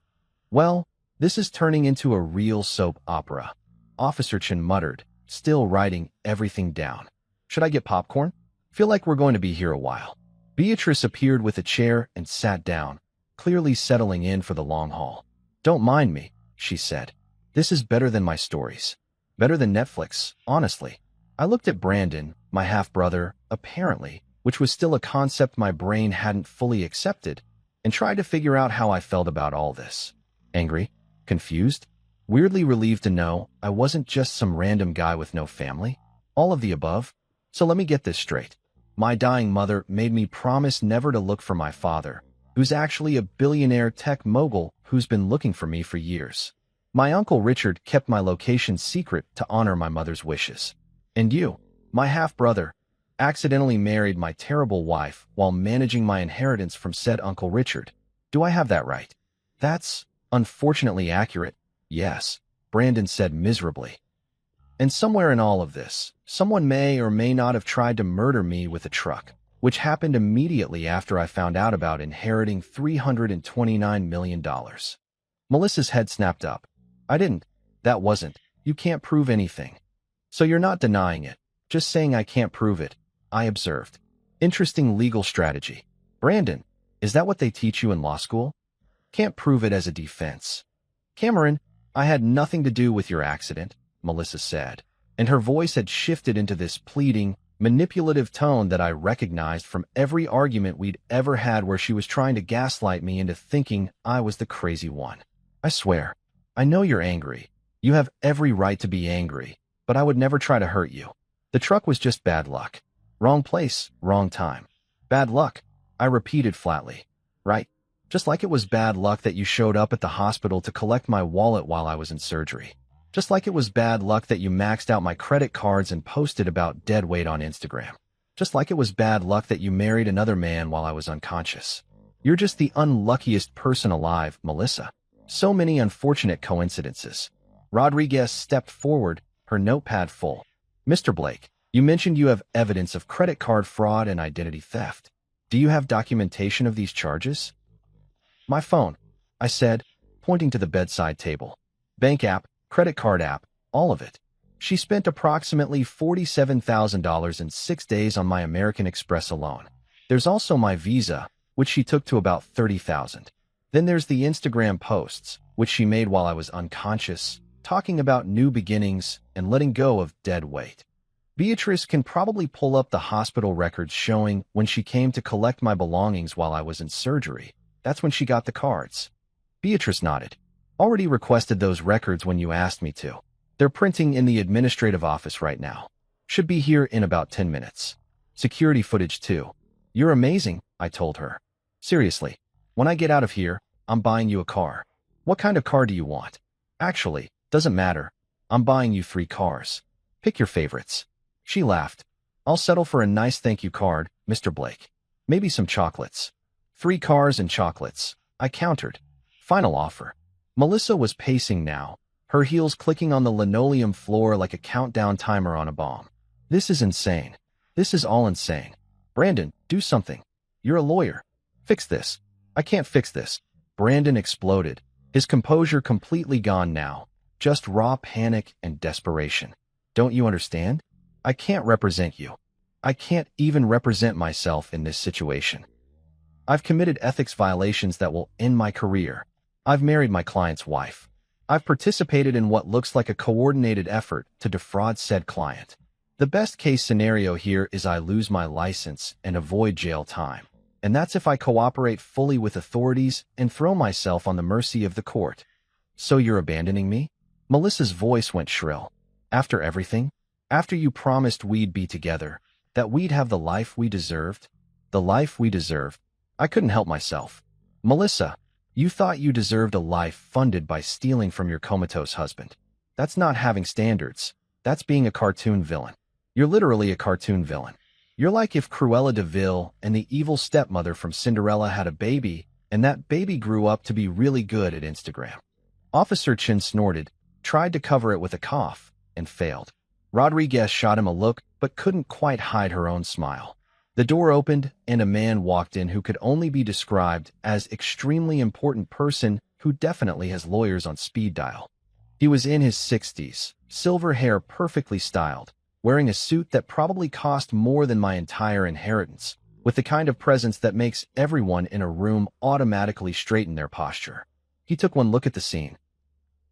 Well, this is turning into a real soap opera, Officer Chen muttered, still writing everything down. Should I get popcorn? Feel like we're going to be here a while. Beatrice appeared with a chair and sat down, clearly settling in for the long haul. Don't mind me, she said. This is better than my stories. Better than Netflix, honestly. I looked at Brandon, my half-brother, apparently, which was still a concept my brain hadn't fully accepted, and tried to figure out how I felt about all this. Angry? Confused? Weirdly relieved to know I wasn't just some random guy with no family? All of the above? So let me get this straight. My dying mother made me promise never to look for my father, who's actually a billionaire tech mogul who's been looking for me for years. My uncle Richard kept my location secret to honor my mother's wishes. And you, my half-brother, accidentally married my terrible wife while managing my inheritance from said Uncle Richard. Do I have that right? That's unfortunately accurate. Yes, Brandon said miserably. And somewhere in all of this, someone may or may not have tried to murder me with a truck, which happened immediately after I found out about inheriting $329 million. Melissa's head snapped up. I didn't. That wasn't. You can't prove anything. So you're not denying it, just saying I can't prove it, I observed. Interesting legal strategy. Brandon, is that what they teach you in law school? Can't prove it as a defense. Cameron, I had nothing to do with your accident, Melissa said, and her voice had shifted into this pleading, manipulative tone that I recognized from every argument we'd ever had where she was trying to gaslight me into thinking I was the crazy one. I swear, I know you're angry. You have every right to be angry, but I would never try to hurt you. The truck was just bad luck. Wrong place, wrong time. Bad luck, I repeated flatly. Right. Just like it was bad luck that you showed up at the hospital to collect my wallet while I was in surgery. Just like it was bad luck that you maxed out my credit cards and posted about dead weight on Instagram. Just like it was bad luck that you married another man while I was unconscious. You're just the unluckiest person alive, Melissa. So many unfortunate coincidences. Rodriguez stepped forward, her notepad full. Mr. Blake, you mentioned you have evidence of credit card fraud and identity theft. Do you have documentation of these charges? My phone, I said, pointing to the bedside table. Bank app, credit card app, all of it. She spent approximately $47,000 in 6 days on my American Express alone. There's also my Visa, which she took to about $30,000. Then there's the Instagram posts, which she made while I was unconscious, talking about new beginnings and letting go of dead weight. Beatrice can probably pull up the hospital records showing when she came to collect my belongings while I was in surgery. That's when she got the cards. Beatrice nodded. Already requested those records when you asked me to. They're printing in the administrative office right now. Should be here in about 10 minutes. Security footage too. You're amazing, I told her. Seriously, when I get out of here, I'm buying you a car. What kind of car do you want? Actually, doesn't matter. I'm buying you 3 cars. Pick your favorites. She laughed. I'll settle for a nice thank you card, Mr. Blake. Maybe some chocolates. 3 cars and chocolates, I countered. Final offer. Melissa was pacing now, her heels clicking on the linoleum floor like a countdown timer on a bomb. This is insane. This is all insane. Brandon, do something. You're a lawyer. Fix this. I can't fix this. Brandon exploded, his composure completely gone now, just raw panic and desperation. Don't you understand? I can't represent you. I can't even represent myself in this situation. I've committed ethics violations that will end my career. I've married my client's wife. I've participated in what looks like a coordinated effort to defraud said client. The best case scenario here is I lose my license and avoid jail time. And that's if I cooperate fully with authorities and throw myself on the mercy of the court. So you're abandoning me? Melissa's voice went shrill. After everything? After you promised we'd be together, that we'd have the life we deserved? The life we deserved. I couldn't help myself. Melissa, you thought you deserved a life funded by stealing from your comatose husband. That's not having standards. That's being a cartoon villain. You're literally a cartoon villain. You're like if Cruella de Vil and the evil stepmother from Cinderella had a baby, and that baby grew up to be really good at Instagram. Officer Chin snorted, tried to cover it with a cough, and failed. Rodriguez shot him a look, but couldn't quite hide her own smile. The door opened, and a man walked in who could only be described as extremely important person who definitely has lawyers on speed dial. He was in his 60s, silver hair perfectly styled, wearing a suit that probably cost more than my entire inheritance, with the kind of presence that makes everyone in a room automatically straighten their posture. He took one look at the scene.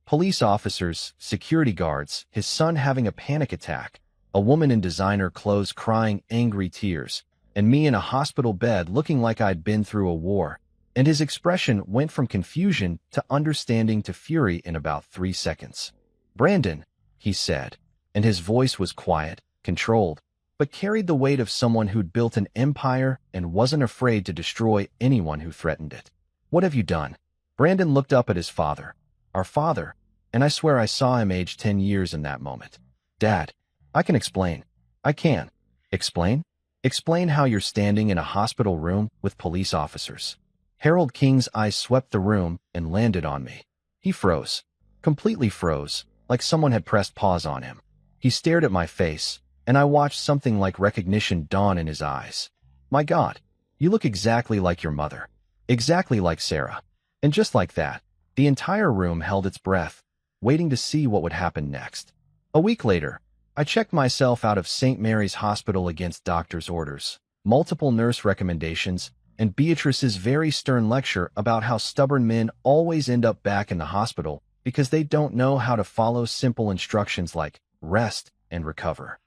Police officers, security guards, his son having a panic attack, a woman in designer clothes crying angry tears, and me in a hospital bed looking like I'd been through a war, and his expression went from confusion to understanding to fury in about 3 seconds. Brandon, he said, and his voice was quiet, controlled, but carried the weight of someone who'd built an empire and wasn't afraid to destroy anyone who threatened it. What have you done? Brandon looked up at his father. Our father, and I swear I saw him age 10 years in that moment. Dad, I can explain. I can. Explain? Explain how you're standing in a hospital room with police officers. Harold King's eyes swept the room and landed on me. He froze. Completely froze, like someone had pressed pause on him. He stared at my face, and I watched something like recognition dawn in his eyes. My God, you look exactly like your mother. Exactly like Sarah. And just like that, the entire room held its breath, waiting to see what would happen next. A week later, I checked myself out of St. Mary's Hospital against doctor's orders, multiple nurse recommendations, and Beatrice's very stern lecture about how stubborn men always end up back in the hospital because they don't know how to follow simple instructions like rest and recover.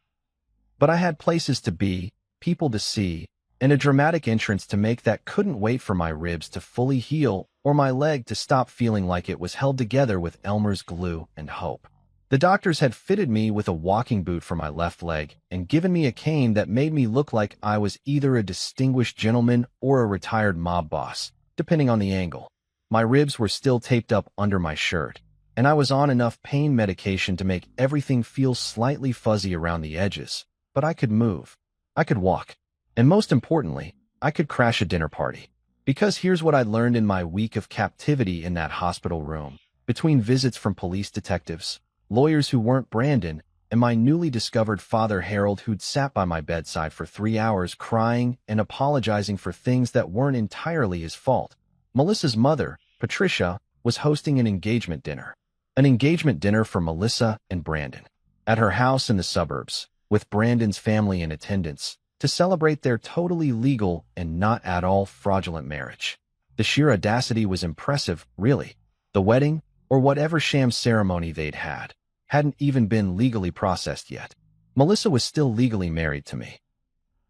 But I had places to be, people to see, and a dramatic entrance to make that couldn't wait for my ribs to fully heal or my leg to stop feeling like it was held together with Elmer's glue and hope. The doctors had fitted me with a walking boot for my left leg and given me a cane that made me look like I was either a distinguished gentleman or a retired mob boss, depending on the angle. My ribs were still taped up under my shirt, and I was on enough pain medication to make everything feel slightly fuzzy around the edges, but I could move. I could walk. And most importantly, I could crash a dinner party. Because here's what I learned in my week of captivity in that hospital room, between visits from police detectives, lawyers who weren't Brandon, and my newly discovered father Harold who'd sat by my bedside for 3 hours crying and apologizing for things that weren't entirely his fault. Melissa's mother, Patricia, was hosting an engagement dinner. An engagement dinner for Melissa and Brandon. At her house in the suburbs, with Brandon's family in attendance, to celebrate their totally legal and not at all fraudulent marriage. The sheer audacity was impressive, really. The wedding, or whatever sham ceremony they'd had, hadn't even been legally processed yet. Melissa was still legally married to me.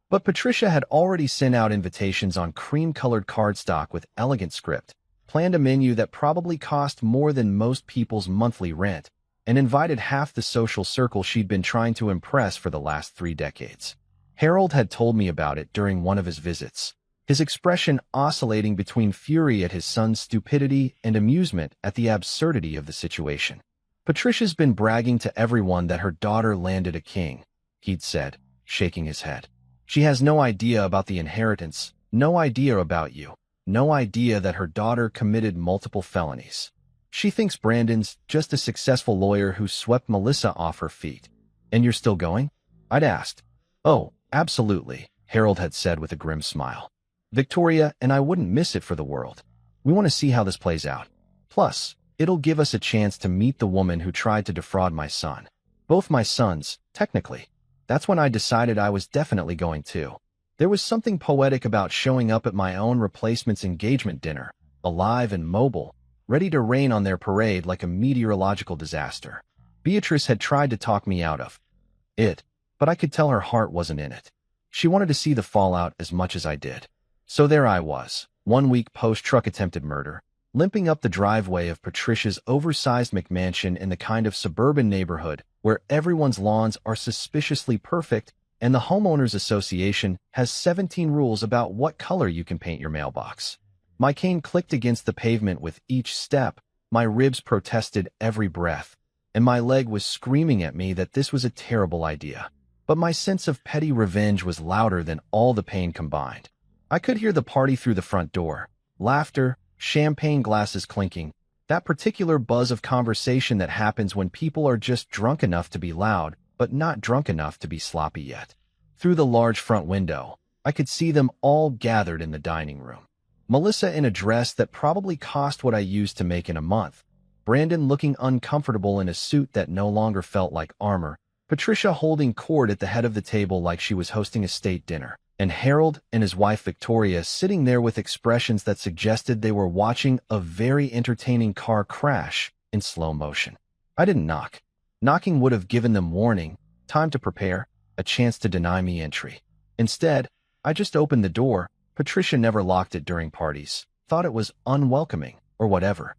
But Patricia had already sent out invitations on cream-colored cardstock with elegant script, planned a menu that probably cost more than most people's monthly rent, and invited half the social circle she'd been trying to impress for the last 3 decades. Harold had told me about it during one of his visits, his expression oscillating between fury at his son's stupidity and amusement at the absurdity of the situation. Patricia's been bragging to everyone that her daughter landed a king, he'd said, shaking his head. She has no idea about the inheritance, no idea about you, no idea that her daughter committed multiple felonies. She thinks Brandon's just a successful lawyer who swept Melissa off her feet. And you're still going? I'd asked. Oh, absolutely, Harold had said with a grim smile. Victoria and I wouldn't miss it for the world. We want to see how this plays out. Plus, it'll give us a chance to meet the woman who tried to defraud my son. Both my sons, technically. That's when I decided I was definitely going to. There was something poetic about showing up at my own replacement's engagement dinner, alive and mobile, ready to rain on their parade like a meteorological disaster. Beatrice had tried to talk me out of it, but I could tell her heart wasn't in it. She wanted to see the fallout as much as I did. So there I was, 1 week post-truck attempted murder, limping up the driveway of Patricia's oversized McMansion in the kind of suburban neighborhood where everyone's lawns are suspiciously perfect and the homeowners association has 17 rules about what color you can paint your mailbox. My cane clicked against the pavement with each step, my ribs protested every breath, and my leg was screaming at me that this was a terrible idea. But my sense of petty revenge was louder than all the pain combined. I could hear the party through the front door, laughter, champagne glasses clinking, that particular buzz of conversation that happens when people are just drunk enough to be loud, but not drunk enough to be sloppy yet. Through the large front window, I could see them all gathered in the dining room. Melissa in a dress that probably cost what I used to make in a month, Brandon looking uncomfortable in a suit that no longer felt like armor, Patricia holding cord at the head of the table like she was hosting a state dinner, and Harold and his wife Victoria sitting there with expressions that suggested they were watching a very entertaining car crash in slow motion. I didn't knock. Knocking would have given them warning, time to prepare, a chance to deny me entry. Instead, I just opened the door. Patricia never locked it during parties, thought it was unwelcoming, or whatever,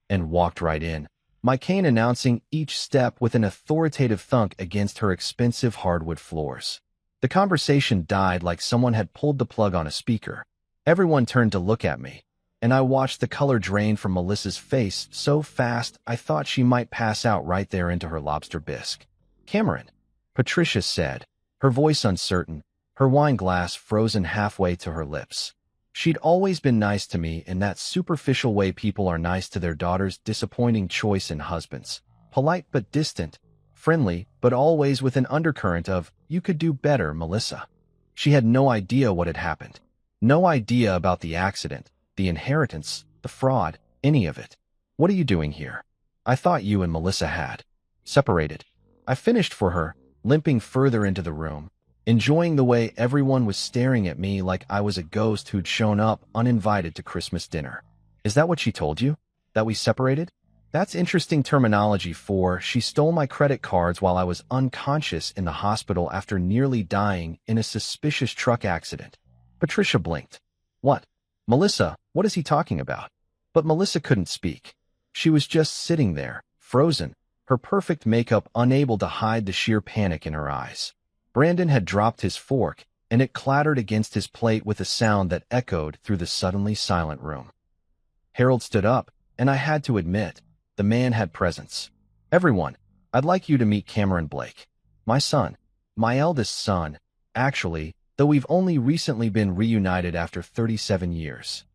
and walked right in, my cane announcing each step with an authoritative thunk against her expensive hardwood floors. The conversation died like someone had pulled the plug on a speaker. Everyone turned to look at me, and I watched the color drain from Melissa's face so fast I thought she might pass out right there into her lobster bisque. Cameron, Patricia said, her voice uncertain, her wine glass frozen halfway to her lips. She'd always been nice to me in that superficial way people are nice to their daughter's disappointing choice in husbands. Polite but distant, friendly but always with an undercurrent of, you could do better, Melissa. She had no idea what had happened. No idea about the accident, the inheritance, the fraud, any of it. What are you doing here? I thought you and Melissa had separated. I finished for her, limping further into the room, enjoying the way everyone was staring at me like I was a ghost who'd shown up uninvited to Christmas dinner. Is that what she told you? That we separated? That's interesting terminology for she stole my credit cards while I was unconscious in the hospital after nearly dying in a suspicious truck accident. Patricia blinked. What? Melissa, what is he talking about? But Melissa couldn't speak. She was just sitting there, frozen, her perfect makeup unable to hide the sheer panic in her eyes. Brandon had dropped his fork, and it clattered against his plate with a sound that echoed through the suddenly silent room. Harold stood up, and I had to admit, the man had presence. "Everyone, I'd like you to meet Cameron Blake. My son. My eldest son, actually, though we've only recently been reunited after 37 years.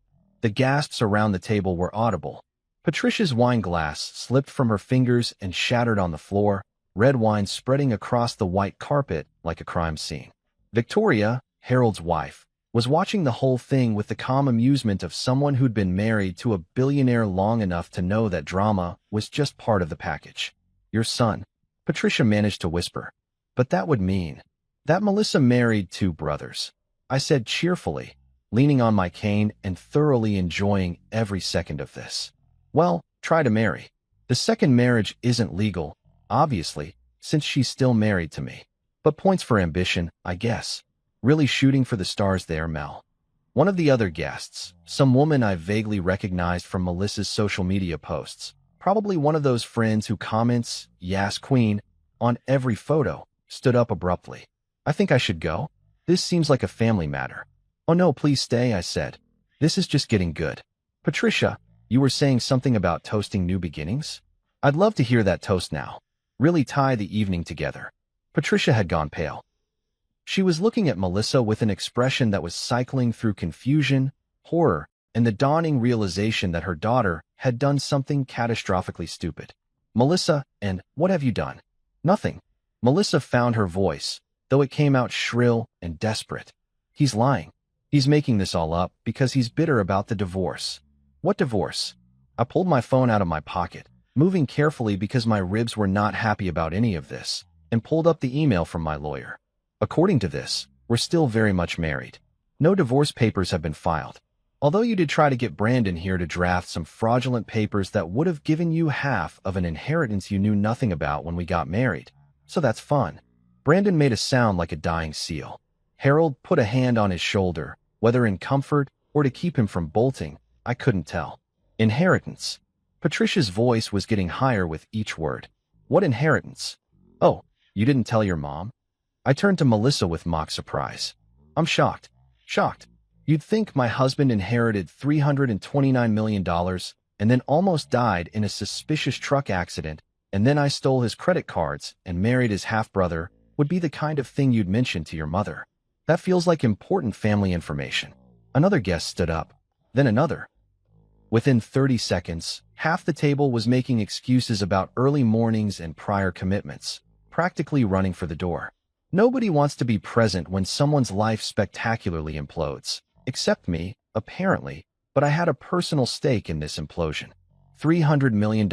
The gasps around the table were audible. Patricia's wine glass slipped from her fingers and shattered on the floor, red wine spreading across the white carpet like a crime scene. Victoria, Harold's wife, was watching the whole thing with the calm amusement of someone who'd been married to a billionaire long enough to know that drama was just part of the package. "Your son," Patricia managed to whisper. "But that would mean that Melissa married 2 brothers," I said cheerfully, leaning on my cane and thoroughly enjoying every second of this. "Well, try to marry. The second marriage isn't legal, obviously, since she's still married to me. But points for ambition, I guess. Really shooting for the stars there, Mel." One of the other guests, some woman I vaguely recognized from Melissa's social media posts, probably one of those friends who comments, "Yas Queen," on every photo, stood up abruptly. "I think I should go. This seems like a family matter." "Oh no, please stay," I said. "This is just getting good." "Patricia, you were saying something about toasting new beginnings? I'd love to hear that toast now. Really tie the evening together." Patricia had gone pale. She was looking at Melissa with an expression that was cycling through confusion, horror, and the dawning realization that her daughter had done something catastrophically stupid. "Melissa, and what have you done?" "Nothing." Melissa found her voice, though it came out shrill and desperate. "He's lying. He's making this all up because he's bitter about the divorce." "What divorce?" I pulled my phone out of my pocket, moving carefully because my ribs were not happy about any of this, and pulled up the email from my lawyer. "According to this, we're still very much married. No divorce papers have been filed. Although you did try to get Brandon here to draft some fraudulent papers that would have given you half of an inheritance you knew nothing about when we got married. So that's fun." Brandon made a sound like a dying seal. Harold put a hand on his shoulder, whether in comfort or to keep him from bolting, I couldn't tell. "Inheritance." Patricia's voice was getting higher with each word. "What inheritance?" "Oh, you didn't tell your mom?" I turned to Melissa with mock surprise. "I'm shocked. Shocked. You'd think my husband inherited $329 million and then almost died in a suspicious truck accident, and then I stole his credit cards and married his half-brother would be the kind of thing you'd mention to your mother. That feels like important family information." Another guest stood up. Then another. Within 30 seconds, half the table was making excuses about early mornings and prior commitments, practically running for the door. Nobody wants to be present when someone's life spectacularly implodes. Except me, apparently, but I had a personal stake in this implosion. $300 million?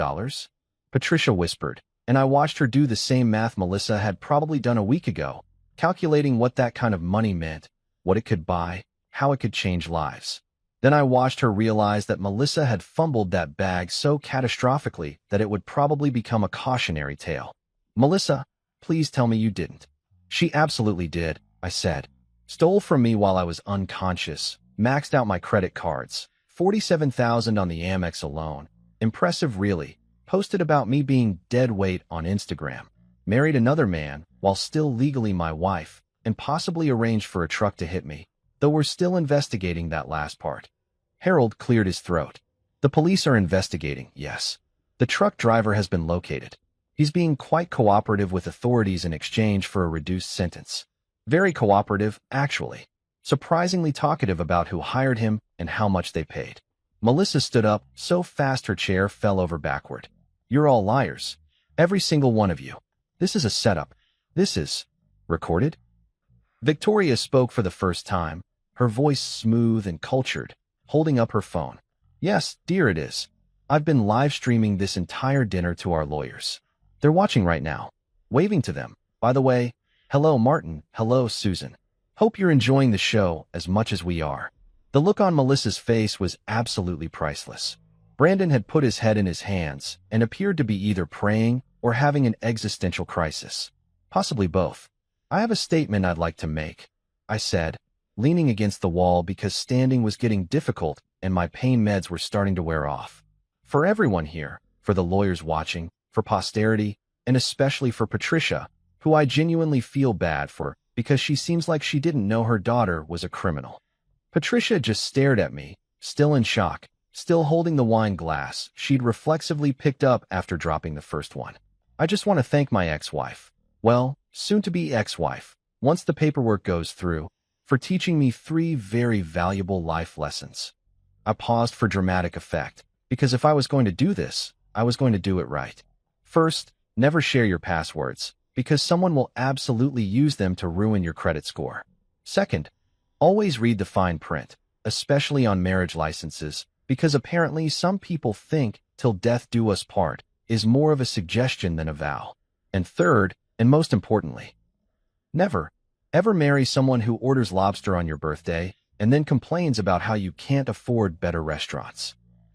Patricia whispered, and I watched her do the same math Melissa had probably done a week ago, calculating what that kind of money meant, what it could buy, how it could change lives. Then I watched her realize that Melissa had fumbled that bag so catastrophically that it would probably become a cautionary tale. "Melissa, please tell me you didn't." "She absolutely did," I said. "Stole from me while I was unconscious, maxed out my credit cards, $47,000 on the Amex alone. Impressive, really. Posted about me being dead weight on Instagram. Married another man while still legally my wife, and possibly arranged for a truck to hit me, though we're still investigating that last part." Harold cleared his throat. "The police are investigating, yes. The truck driver has been located. He's being quite cooperative with authorities in exchange for a reduced sentence. Very cooperative, actually. Surprisingly talkative about who hired him and how much they paid." Melissa stood up so fast her chair fell over backward. "You're all liars. Every single one of you. This is a setup. This is recorded?" Victoria spoke for the first time, her voice smooth and cultured, holding up her phone. "Yes, dear, it is. I've been live streaming this entire dinner to our lawyers. They're watching right now. Waving to them. By the way, hello Martin, hello Susan. Hope you're enjoying the show as much as we are." The look on Melissa's face was absolutely priceless. Brandon had put his head in his hands and appeared to be either praying or having an existential crisis. Possibly both. "I have a statement I'd like to make," I said. leaning against the wall because standing was getting difficult and my pain meds were starting to wear off. For everyone here, for the lawyers watching, for posterity, and especially for Patricia, who I genuinely feel bad for because she seems like she didn't know her daughter was a criminal. Patricia just stared at me, still in shock, still holding the wine glass she'd reflexively picked up after dropping the first one. I just want to thank my ex-wife, well, soon-to-be ex-wife, once the paperwork goes through, for teaching me 3 very valuable life lessons. I paused for dramatic effect, because if I was going to do this, I was going to do it right. First, never share your passwords, because someone will absolutely use them to ruin your credit score. Second, always read the fine print, especially on marriage licenses, because apparently some people think "till death do us part" is more of a suggestion than a vow. And third, and most importantly, never, ever marry someone who orders lobster on your birthday and then complains about how you can't afford better restaurants.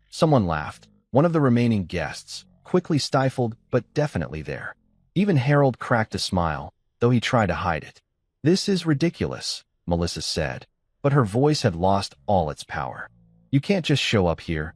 Someone laughed. One of the remaining guests, quickly stifled but definitely there. Even Harold cracked a smile, though he tried to hide it. "This is ridiculous," Melissa said, but her voice had lost all its power. "You can't just show up here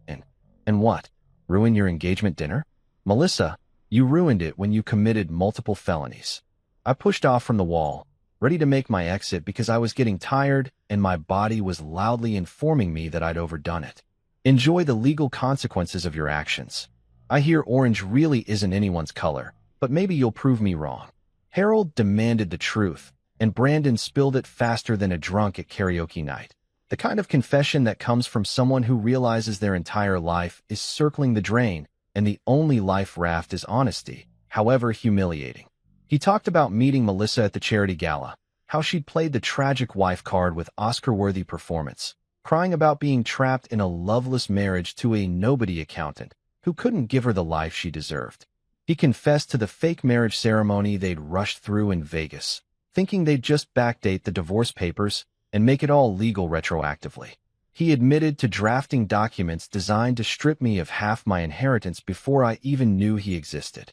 and what? Ruin your engagement dinner? Melissa, you ruined it when you committed multiple felonies." I pushed off from the wall, ready to make my exit because I was getting tired and my body was loudly informing me that I'd overdone it. Enjoy the legal consequences of your actions. I hear orange really isn't anyone's color, but maybe you'll prove me wrong. Harold demanded the truth, and Brandon spilled it faster than a drunk at karaoke night. The kind of confession that comes from someone who realizes their entire life is circling the drain, and the only life raft is honesty, however humiliating. He talked about meeting Melissa at the charity gala, how she'd played the tragic wife card with Oscar-worthy performance, crying about being trapped in a loveless marriage to a nobody accountant who couldn't give her the life she deserved. He confessed to the fake marriage ceremony they'd rushed through in Vegas, thinking they'd just backdate the divorce papers and make it all legal retroactively. He admitted to drafting documents designed to strip me of half my inheritance before I even knew he existed.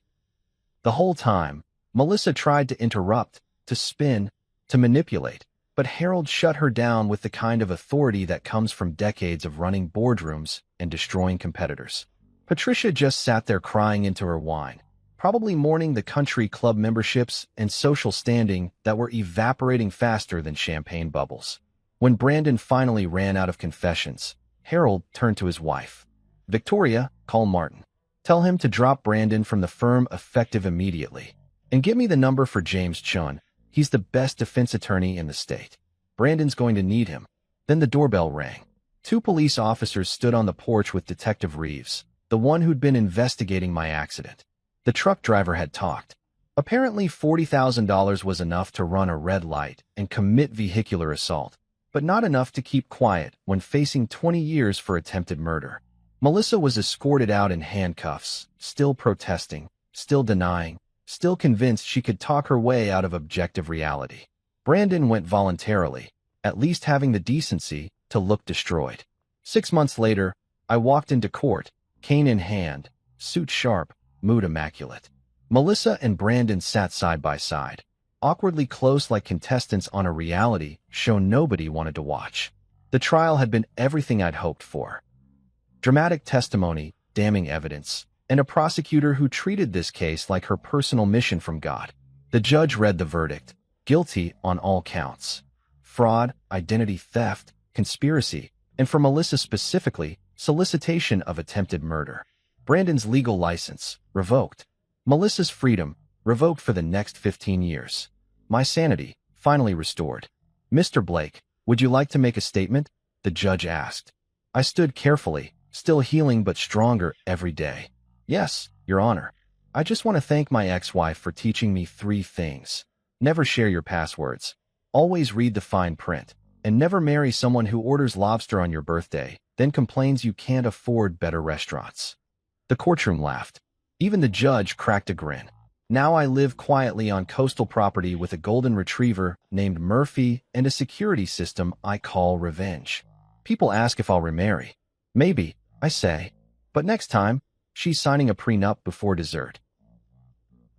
The whole time, Melissa tried to interrupt, to spin, to manipulate, but Harold shut her down with the kind of authority that comes from decades of running boardrooms and destroying competitors. Patricia just sat there crying into her wine, probably mourning the country club memberships and social standing that were evaporating faster than champagne bubbles. When Brandon finally ran out of confessions, Harold turned to his wife. "Victoria, call Martin. Tell him to drop Brandon from the firm effective immediately. And get me the number for James Chun. He's the best defense attorney in the state. Brandon's going to need him." Then the doorbell rang. 2 police officers stood on the porch with Detective Reeves, the one who'd been investigating my accident. The truck driver had talked. Apparently $40,000 was enough to run a red light and commit vehicular assault, but not enough to keep quiet when facing 20 years for attempted murder. Melissa was escorted out in handcuffs, still protesting, still denying, still convinced she could talk her way out of objective reality. Brandon went voluntarily, at least having the decency to look destroyed. 6 months later, I walked into court, cane in hand, suit sharp, mood immaculate. Melissa and Brandon sat side by side, awkwardly close like contestants on a reality show nobody wanted to watch. The trial had been everything I'd hoped for. Dramatic testimony, damning evidence, and a prosecutor who treated this case like her personal mission from God. The judge read the verdict, guilty on all counts. Fraud, identity theft, conspiracy, and for Melissa specifically, solicitation of attempted murder. Brandon's legal license, revoked. Melissa's freedom, revoked for the next 15 years. My sanity, finally restored. "Mr. Blake, would you like to make a statement?" the judge asked. I stood carefully, still healing but stronger every day. "Yes, Your Honor. I just want to thank my ex-wife for teaching me 3 things. Never share your passwords. Always read the fine print. And never marry someone who orders lobster on your birthday, then complains you can't afford better restaurants." The courtroom laughed. Even the judge cracked a grin. Now I live quietly on coastal property with a golden retriever named Murphy and a security system I call revenge. People ask if I'll remarry. Maybe, I say. But next time, she's signing a prenup before dessert.